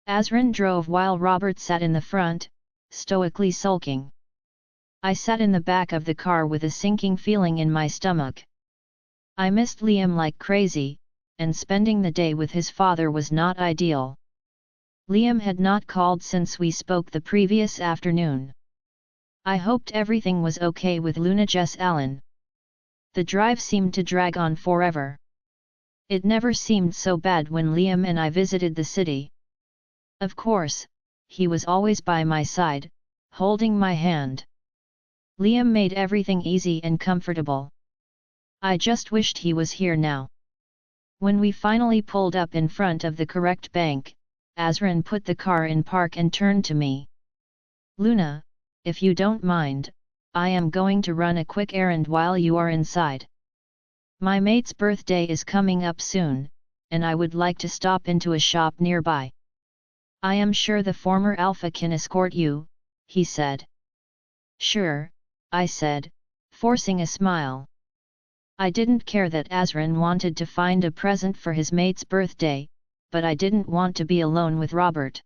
Azran drove while Robert sat in the front, stoically sulking. I sat in the back of the car with a sinking feeling in my stomach. I missed Liam like crazy, and spending the day with his father was not ideal. Liam had not called since we spoke the previous afternoon. I hoped everything was okay with Luna Jess Allen. The drive seemed to drag on forever. It never seemed so bad when Liam and I visited the city. Of course, he was always by my side, holding my hand. Liam made everything easy and comfortable. I just wished he was here now. When we finally pulled up in front of the correct bank, Azran put the car in park and turned to me. Luna, if you don't mind, I am going to run a quick errand while you are inside. My mate's birthday is coming up soon, and I would like to stop into a shop nearby. I am sure the former alpha can escort you, he said. Sure, I said, forcing a smile. I didn't care that Azran wanted to find a present for his mate's birthday, but I didn't want to be alone with Robert.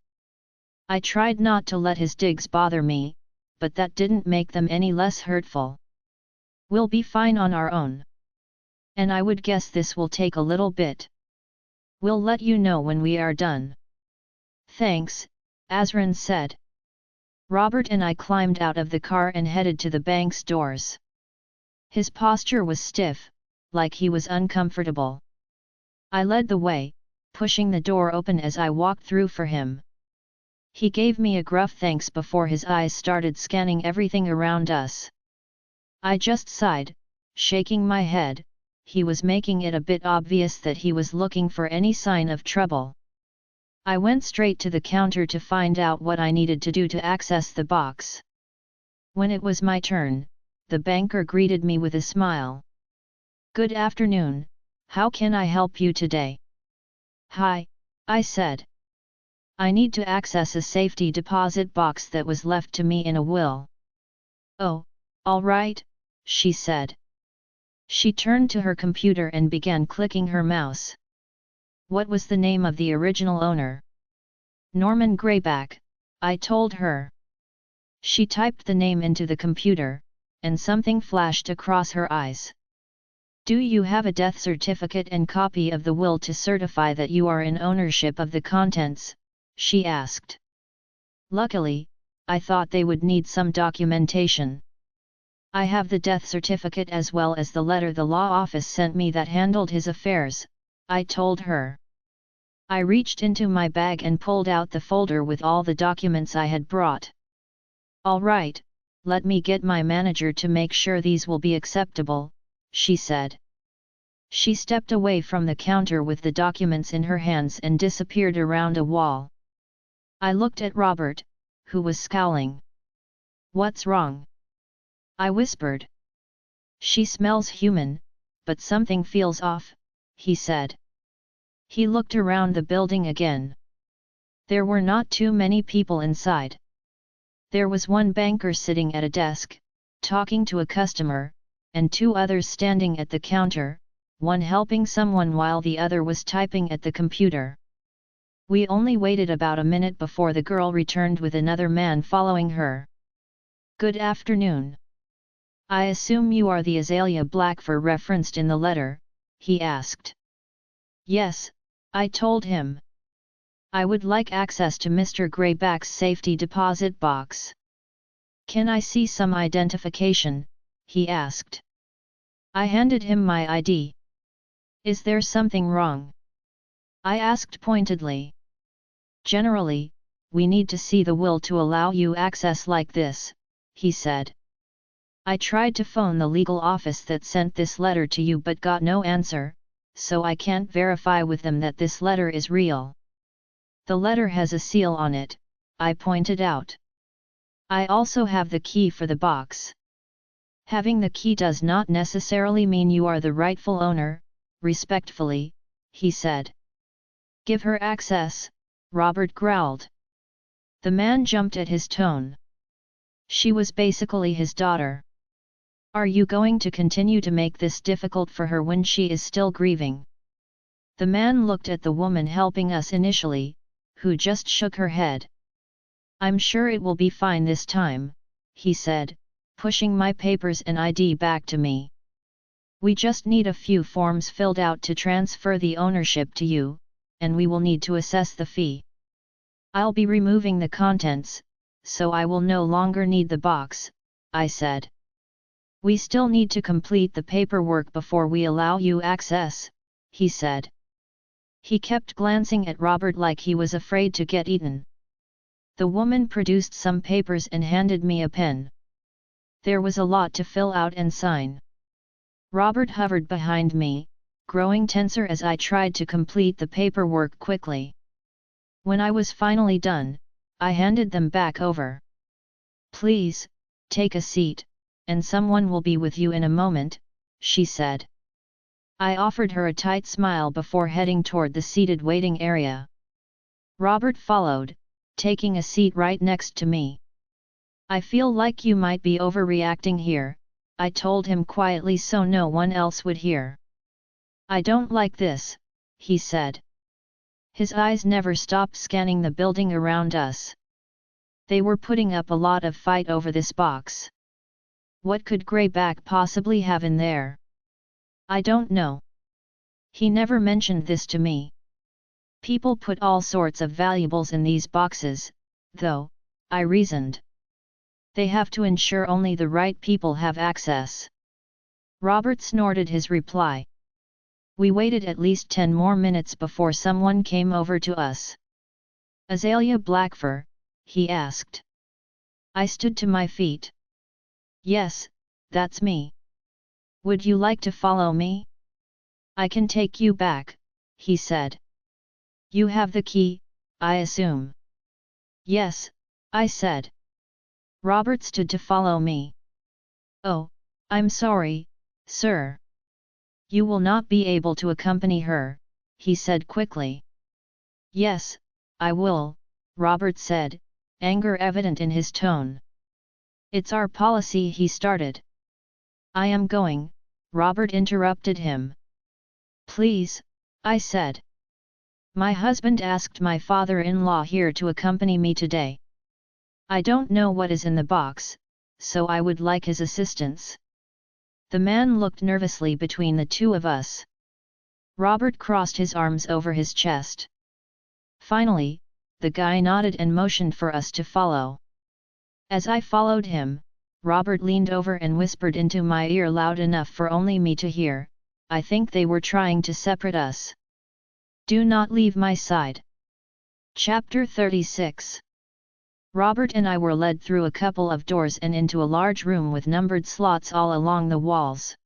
I tried not to let his digs bother me, but that didn't make them any less hurtful. We'll be fine on our own. And I would guess this will take a little bit. We'll let you know when we are done. Thanks, Azran said. Robert and I climbed out of the car and headed to the bank's doors. His posture was stiff, like he was uncomfortable. I led the way, pushing the door open as I walked through for him. He gave me a gruff thanks before his eyes started scanning everything around us. I just sighed, shaking my head. He was making it a bit obvious that he was looking for any sign of trouble. I went straight to the counter to find out what I needed to do to access the box. When it was my turn, the banker greeted me with a smile. Good afternoon, how can I help you today? Hi, I said. I need to access a safety deposit box that was left to me in a will. Oh, all right, she said. She turned to her computer and began clicking her mouse. What was the name of the original owner? Norman Greyback, I told her. She typed the name into the computer, and something flashed across her eyes. Do you have a death certificate and copy of the will to certify that you are in ownership of the contents? She asked. Luckily, I thought they would need some documentation. I have the death certificate as well as the letter the law office sent me that handled his affairs, I told her. I reached into my bag and pulled out the folder with all the documents I had brought. All right, let me get my manager to make sure these will be acceptable, she said. She stepped away from the counter with the documents in her hands and disappeared around a wall. I looked at Robert, who was scowling. "What's wrong?" I whispered. "She smells human, but something feels off," he said. He looked around the building again. There were not too many people inside. There was one banker sitting at a desk, talking to a customer, and two others standing at the counter, one helping someone while the other was typing at the computer. We only waited about a minute before the girl returned with another man following her. "Good afternoon. I assume you are the Azalea Blackfur referenced in the letter," he asked. "Yes," I told him. "I would like access to Mr. Greyback's safety deposit box." "Can I see some identification?" he asked. I handed him my ID. "Is there something wrong?" I asked pointedly. "Generally, we need to see the will to allow you access like this," he said. "I tried to phone the legal office that sent this letter to you but got no answer, so I can't verify with them that this letter is real." "The letter has a seal on it," I pointed out. "I also have the key for the box." "Having the key does not necessarily mean you are the rightful owner," respectfully, he said. "Give her access," Robert growled. The man jumped at his tone. She was basically his daughter. "Are you going to continue to make this difficult for her when she is still grieving?" The man looked at the woman helping us initially, who just shook her head. "I'm sure it will be fine this time," he said, pushing my papers and ID back to me. "We just need a few forms filled out to transfer the ownership to you, and we will need to assess the fee. I'll be removing the contents, so I will no longer need the box," I said. "We still need to complete the paperwork before we allow you access," he said. He kept glancing at Robert like he was afraid to get eaten. The woman produced some papers and handed me a pen. There was a lot to fill out and sign. Robert hovered behind me, growing tenser as I tried to complete the paperwork quickly. When I was finally done, I handed them back over. "Please, take a seat, and someone will be with you in a moment," she said. I offered her a tight smile before heading toward the seated waiting area. Robert followed, taking a seat right next to me. "I feel like you might be overreacting here," I told him quietly so no one else would hear. "I don't like this," he said. His eyes never stopped scanning the building around us. They were putting up a lot of fight over this box. What could Greyback possibly have in there? I don't know. He never mentioned this to me. People put all sorts of valuables in these boxes, though, I reasoned. They have to ensure only the right people have access. Robert snorted his reply. We waited at least 10 more minutes before someone came over to us. "Azalea Blackfur?" he asked. I stood to my feet. "Yes, that's me. Would you like to follow me? I can take you back," he said. "You have the key, I assume?" "Yes," I said. Robert stood to follow me. "Oh, I'm sorry, sir. You will not be able to accompany her," he said quickly. "Yes, I will," Robert said, anger evident in his tone. "It's our policy," he started. "I am going," Robert interrupted him. "Please," I said. "My husband asked my father-in-law here to accompany me today. I don't know what is in the box, so I would like his assistance." The man looked nervously between the two of us. Robert crossed his arms over his chest. Finally, the guy nodded and motioned for us to follow. As I followed him, Robert leaned over and whispered into my ear loud enough for only me to hear, "I think they were trying to separate us. Do not leave my side." Chapter 36. Robert and I were led through a couple of doors and into a large room with numbered slots all along the walls.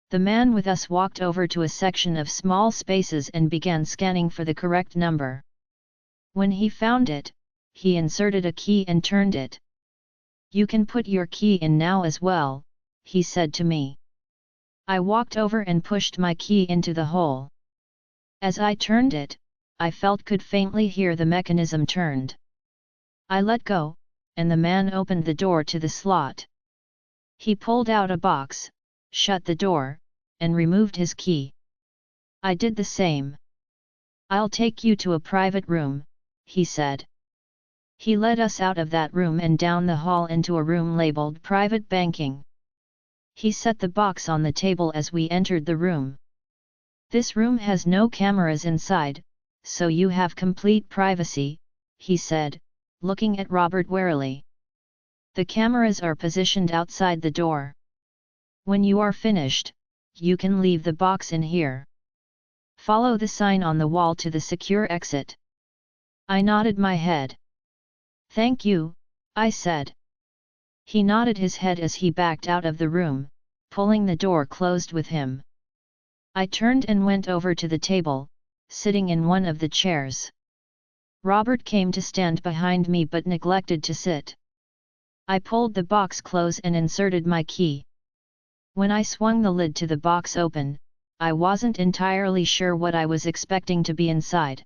The man with us walked over to a section of small spaces and began scanning for the correct number. When he found it, he inserted a key and turned it. "You can put your key in now as well," he said to me. I walked over and pushed my key into the hole. As I turned it, I could faintly hear the mechanism turned. I let go, and the man opened the door to the slot. He pulled out a box, shut the door, and removed his key. I did the same. "I'll take you to a private room," he said. He led us out of that room and down the hall into a room labeled Private Banking. He set the box on the table as we entered the room. "This room has no cameras inside, so you have complete privacy," he said, looking at Robert warily. "The cameras are positioned outside the door. When you are finished, you can leave the box in here. Follow the sign on the wall to the secure exit." I nodded my head. "Thank you," I said. He nodded his head as he backed out of the room, pulling the door closed with him. I turned and went over to the table, sitting in one of the chairs. Robert came to stand behind me but neglected to sit. I pulled the box close and inserted my key. When I swung the lid to the box open, I wasn't entirely sure what I was expecting to be inside.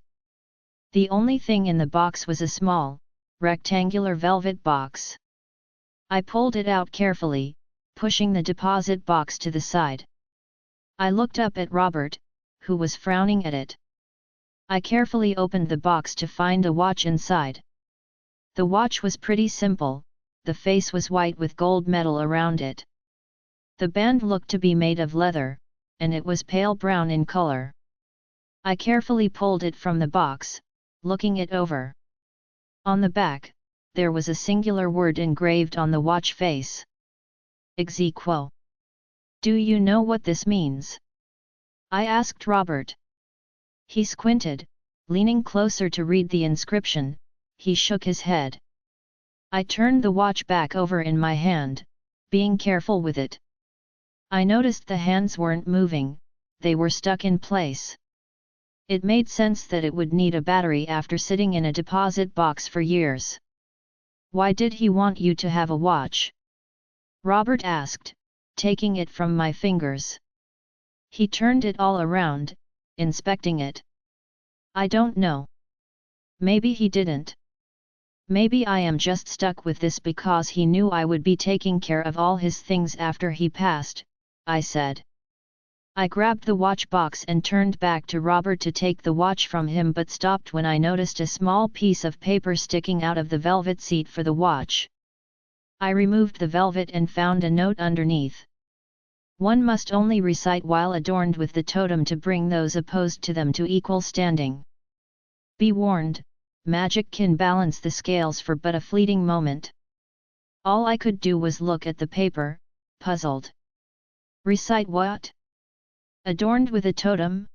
The only thing in the box was a small, rectangular velvet box. I pulled it out carefully, pushing the deposit box to the side. I looked up at Robert, who was frowning at it. I carefully opened the box to find a watch inside. The watch was pretty simple, the face was white with gold metal around it. The band looked to be made of leather, and it was pale brown in color. I carefully pulled it from the box, looking it over. On the back, there was a singular word engraved on the watch face. Exequo. "Do you know what this means?" I asked Robert. He squinted, leaning closer to read the inscription. He shook his head. I turned the watch back over in my hand, being careful with it. I noticed the hands weren't moving, they were stuck in place. It made sense that it would need a battery after sitting in a deposit box for years. "Why did he want you to have a watch?" Robert asked, taking it from my fingers. He turned it all around, inspecting it. "I don't know. Maybe he didn't. Maybe I am just stuck with this because he knew I would be taking care of all his things after he passed," I said. I grabbed the watch box and turned back to Robert to take the watch from him but stopped when I noticed a small piece of paper sticking out of the velvet seat for the watch. I removed the velvet and found a note underneath. "One must only recite while adorned with the totem to bring those opposed to them to equal standing. Be warned, magic can balance the scales for but a fleeting moment." All I could do was look at the paper, puzzled. "Recite what? Adorned with a totem?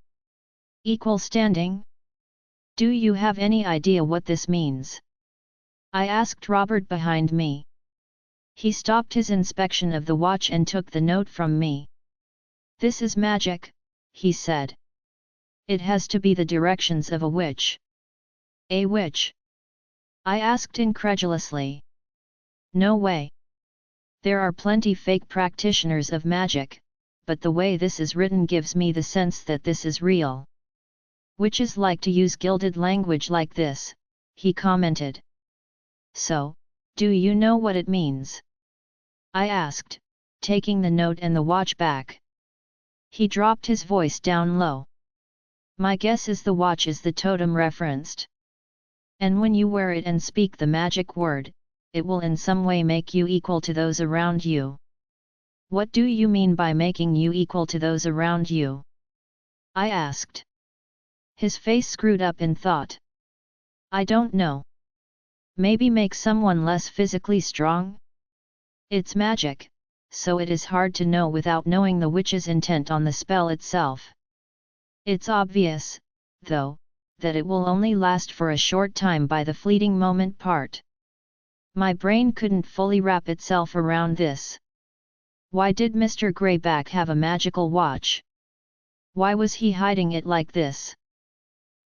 Equal standing? Do you have any idea what this means?" I asked Robert behind me. He stopped his inspection of the watch and took the note from me. "This is magic," he said. "It has to be the directions of a witch." "A witch?" I asked incredulously. "No way. There are plenty fake practitioners of magic, but the way this is written gives me the sense that this is real. Witches like to use gilded language like this," he commented. "So, do you know what it means?" I asked, taking the note and the watch back. He dropped his voice down low. "My guess is the watch is the totem referenced. And when you wear it and speak the magic word, it will in some way make you equal to those around you." "What do you mean by making you equal to those around you?" I asked. His face screwed up in thought. "I don't know. Maybe make someone less physically strong? It's magic, so it is hard to know without knowing the witch's intent on the spell itself. It's obvious, though, that it will only last for a short time by the fleeting moment part. My brain couldn't fully wrap itself around this. Why did Mr. Greyback have a magical watch? Why was he hiding it like this?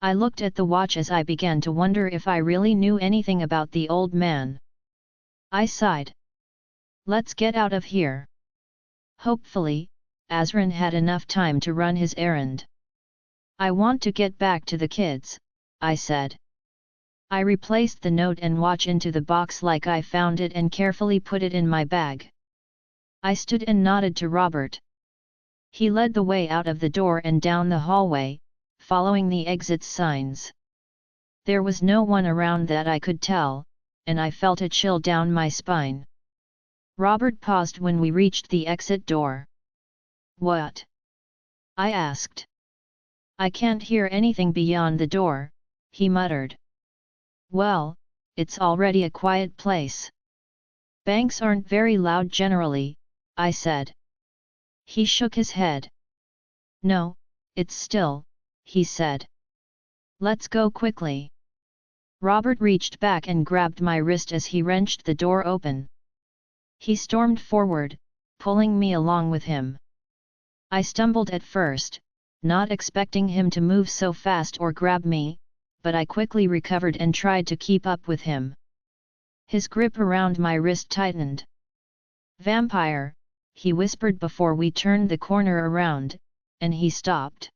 I looked at the watch as I began to wonder if I really knew anything about the old man. I sighed. Let's get out of here. Hopefully, Azran had enough time to run his errand. I want to get back to the kids, I said. I replaced the note and watch into the box like I found it and carefully put it in my bag. I stood and nodded to Robert. He led the way out of the door and down the hallway, following the exit signs. There was no one around that I could tell, and I felt a chill down my spine. Robert paused when we reached the exit door. What? I asked. I can't hear anything beyond the door, he muttered. Well, it's already a quiet place. Banks aren't very loud generally, I said. He shook his head. No, it's still, he said. Let's go quickly. Robert reached back and grabbed my wrist as he wrenched the door open. He stormed forward, pulling me along with him. I stumbled at first, not expecting him to move so fast or grab me, but I quickly recovered and tried to keep up with him. His grip around my wrist tightened. Vampire, he whispered before we turned the corner around, and he stopped.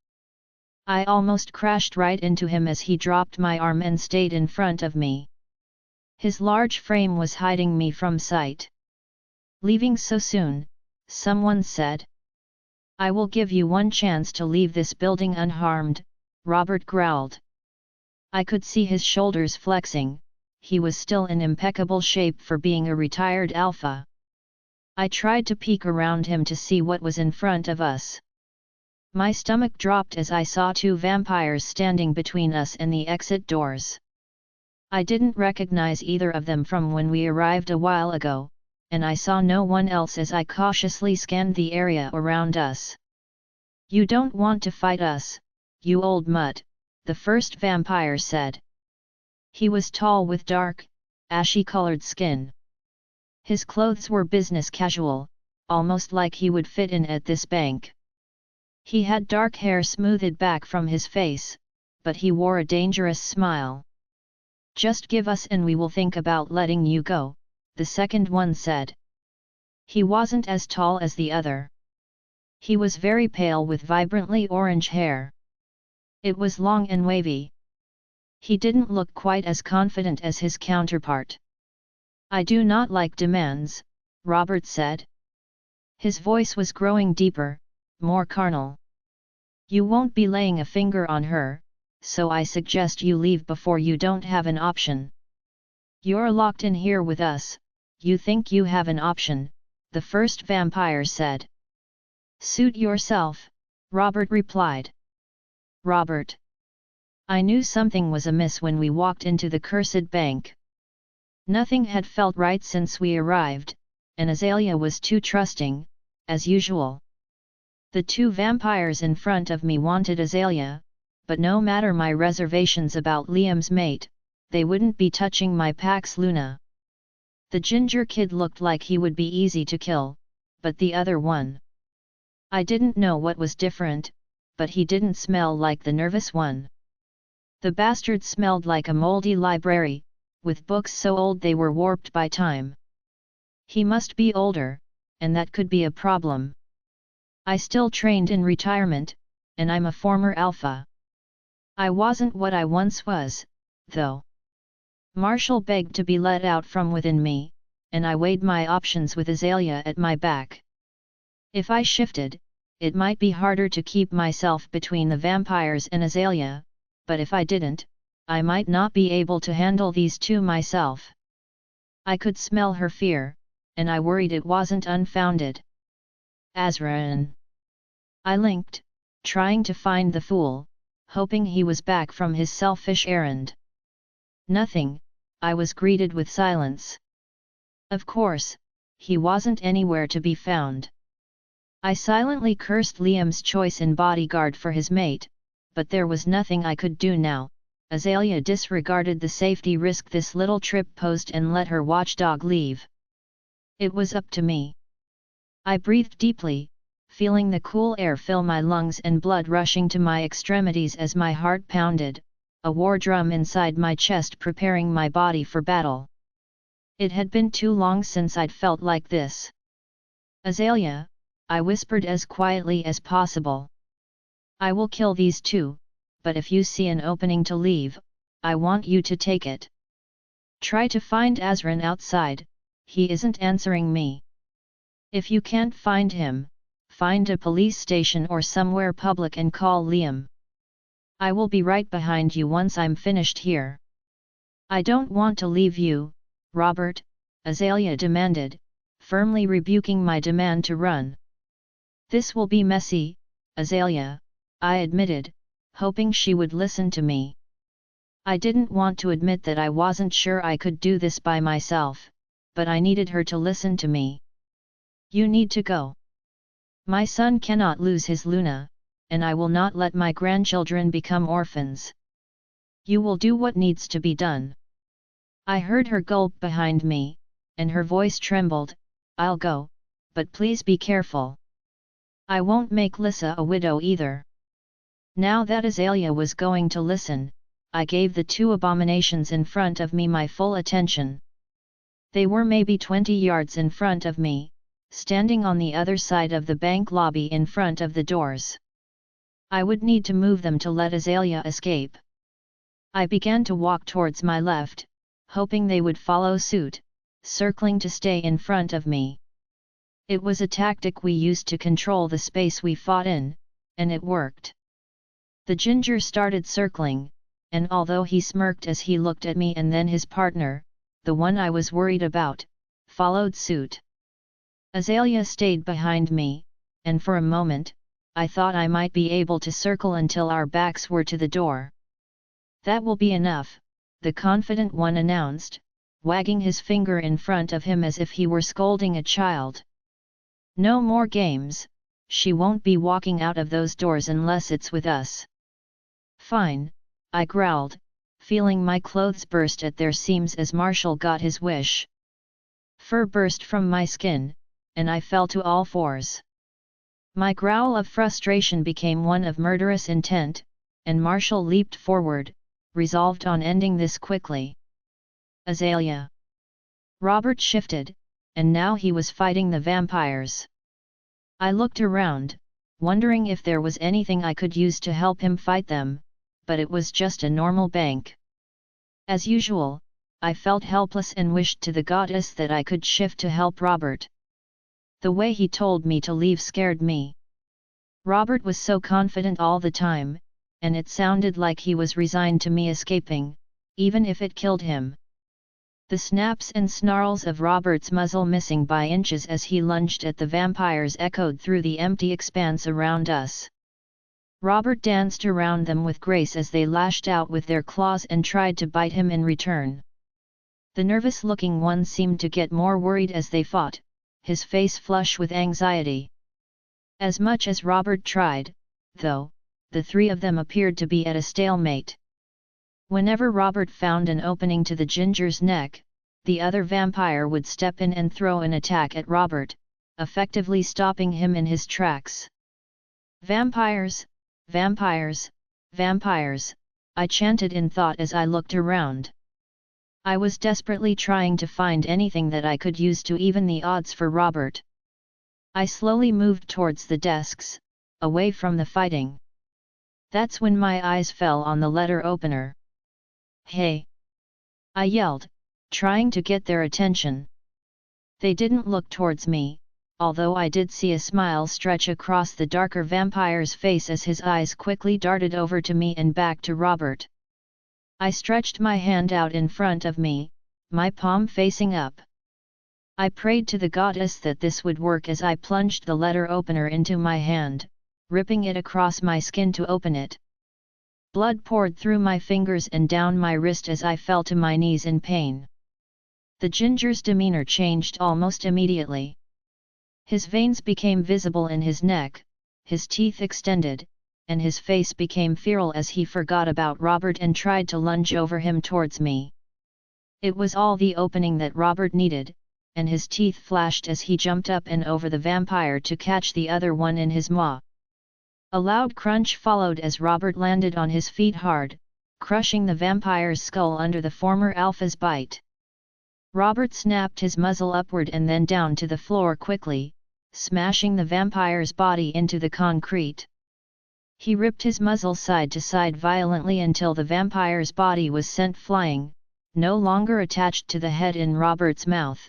I almost crashed right into him as he dropped my arm and stayed in front of me. His large frame was hiding me from sight. Leaving so soon, someone said. I will give you one chance to leave this building unharmed, Robert growled. I could see his shoulders flexing, he was still in impeccable shape for being a retired alpha. I tried to peek around him to see what was in front of us. My stomach dropped as I saw two vampires standing between us and the exit doors. I didn't recognize either of them from when we arrived a while ago, and I saw no one else as I cautiously scanned the area around us. You don't want to fight us, you old mutt, the first vampire said. He was tall with dark, ashy-colored skin. His clothes were business casual, almost like he would fit in at this bank. He had dark hair smoothed back from his face, but he wore a dangerous smile. Just give us and we will think about letting you go, the second one said. He wasn't as tall as the other. He was very pale with vibrantly orange hair. It was long and wavy. He didn't look quite as confident as his counterpart. I do not like demands, Robert said. His voice was growing deeper, more carnal. You won't be laying a finger on her, so I suggest you leave before you don't have an option. You're locked in here with us, you think you have an option, the first vampire said. Suit yourself, Robert replied. Robert. I knew something was amiss when we walked into the cursed bank. Nothing had felt right since we arrived, and Azalea was too trusting, as usual. The two vampires in front of me wanted Azalea, but no matter my reservations about Liam's mate, they wouldn't be touching my Pax Luna. The ginger kid looked like he would be easy to kill, but the other one. I didn't know what was different, but he didn't smell like the nervous one. The bastard smelled like a moldy library, with books so old they were warped by time. He must be older, and that could be a problem. I still trained in retirement, and I'm a former alpha. I wasn't what I once was, though. Marshall begged to be let out from within me, and I weighed my options with Azalea at my back. If I shifted, it might be harder to keep myself between the vampires and Azalea, but if I didn't, I might not be able to handle these two myself. I could smell her fear, and I worried it wasn't unfounded. Azran. I linked, trying to find the fool, hoping he was back from his selfish errand. Nothing, I was greeted with silence. Of course, he wasn't anywhere to be found. I silently cursed Liam's choice in bodyguard for his mate, but there was nothing I could do now, Azalea disregarded the safety risk this little trip posed and let her watchdog leave. It was up to me. I breathed deeply, feeling the cool air fill my lungs and blood rushing to my extremities as my heart pounded, a war drum inside my chest preparing my body for battle. It had been too long since I'd felt like this. Azalea, I whispered as quietly as possible. I will kill these two, but if you see an opening to leave, I want you to take it. Try to find Azran outside, he isn't answering me. If you can't find him, find a police station or somewhere public and call Liam. I will be right behind you once I'm finished here. I don't want to leave you, Robert, Azalea demanded, firmly rebuking my demand to run. This will be messy, Azalea, I admitted, hoping she would listen to me. I didn't want to admit that I wasn't sure I could do this by myself, but I needed her to listen to me. You need to go. My son cannot lose his Luna, and I will not let my grandchildren become orphans. You will do what needs to be done. I heard her gulp behind me, and her voice trembled. I'll go, but please be careful. I won't make Lissa a widow either. Now that Azalea was going to listen, I gave the two abominations in front of me my full attention. They were maybe 20 yards in front of me, standing on the other side of the bank lobby in front of the doors. I would need to move them to let Azalea escape. I began to walk towards my left, hoping they would follow suit, circling to stay in front of me. It was a tactic we used to control the space we fought in, and it worked. The ginger started circling, and although he smirked as he looked at me and then his partner, the one I was worried about, followed suit. Azalea stayed behind me, and for a moment, I thought I might be able to circle until our backs were to the door. That will be enough, the confident one announced, wagging his finger in front of him as if he were scolding a child. No more games, she won't be walking out of those doors unless it's with us. Fine, I growled, feeling my clothes burst at their seams as Marshall got his wish. Fur burst from my skin, and I fell to all fours. My growl of frustration became one of murderous intent, and Marshall leaped forward, resolved on ending this quickly. Azalea. Robert shifted, and now he was fighting the vampires. I looked around, wondering if there was anything I could use to help him fight them, but it was just a normal bank. As usual, I felt helpless and wished to the goddess that I could shift to help Robert. The way he told me to leave scared me. Robert was so confident all the time, and it sounded like he was resigned to me escaping, even if it killed him. The snaps and snarls of Robert's muzzle missing by inches as he lunged at the vampires echoed through the empty expanse around us. Robert danced around them with grace as they lashed out with their claws and tried to bite him in return. The nervous-looking one seemed to get more worried as they fought, his face flush with anxiety. As much as Robert tried, though, the three of them appeared to be at a stalemate. Whenever Robert found an opening to the ginger's neck, the other vampire would step in and throw an attack at Robert, effectively stopping him in his tracks. Vampires, vampires, vampires, I chanted in thought as I looked around. I was desperately trying to find anything that I could use to even the odds for Robert. I slowly moved towards the desks, away from the fighting. That's when my eyes fell on the letter opener. Hey! I yelled, trying to get their attention. They didn't look towards me, although I did see a smile stretch across the darker vampire's face as his eyes quickly darted over to me and back to Robert. I stretched my hand out in front of me, my palm facing up. I prayed to the goddess that this would work as I plunged the letter opener into my hand, ripping it across my skin to open it. Blood poured through my fingers and down my wrist as I fell to my knees in pain. The ginger's demeanor changed almost immediately. His veins became visible in his neck, his teeth extended, and his face became feral as he forgot about Robert and tried to lunge over him towards me. It was all the opening that Robert needed, and his teeth flashed as he jumped up and over the vampire to catch the other one in his maw. A loud crunch followed as Robert landed on his feet hard, crushing the vampire's skull under the former alpha's bite. Robert snapped his muzzle upward and then down to the floor quickly, smashing the vampire's body into the concrete. He ripped his muzzle side to side violently until the vampire's body was sent flying, no longer attached to the head in Robert's mouth.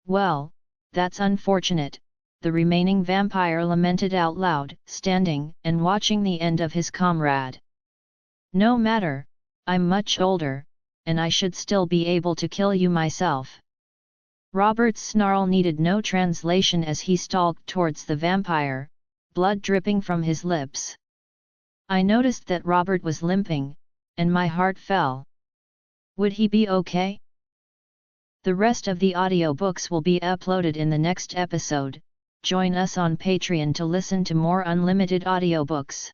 "Well, that's unfortunate," the remaining vampire lamented out loud, standing and watching the end of his comrade. "No matter, I'm much older, and I should still be able to kill you myself." Robert's snarl needed no translation as he stalked towards the vampire, blood dripping from his lips. I noticed that Robert was limping, and my heart fell. Would he be okay? The rest of the audiobooks will be uploaded in the next episode. Join us on Patreon to listen to more unlimited audiobooks.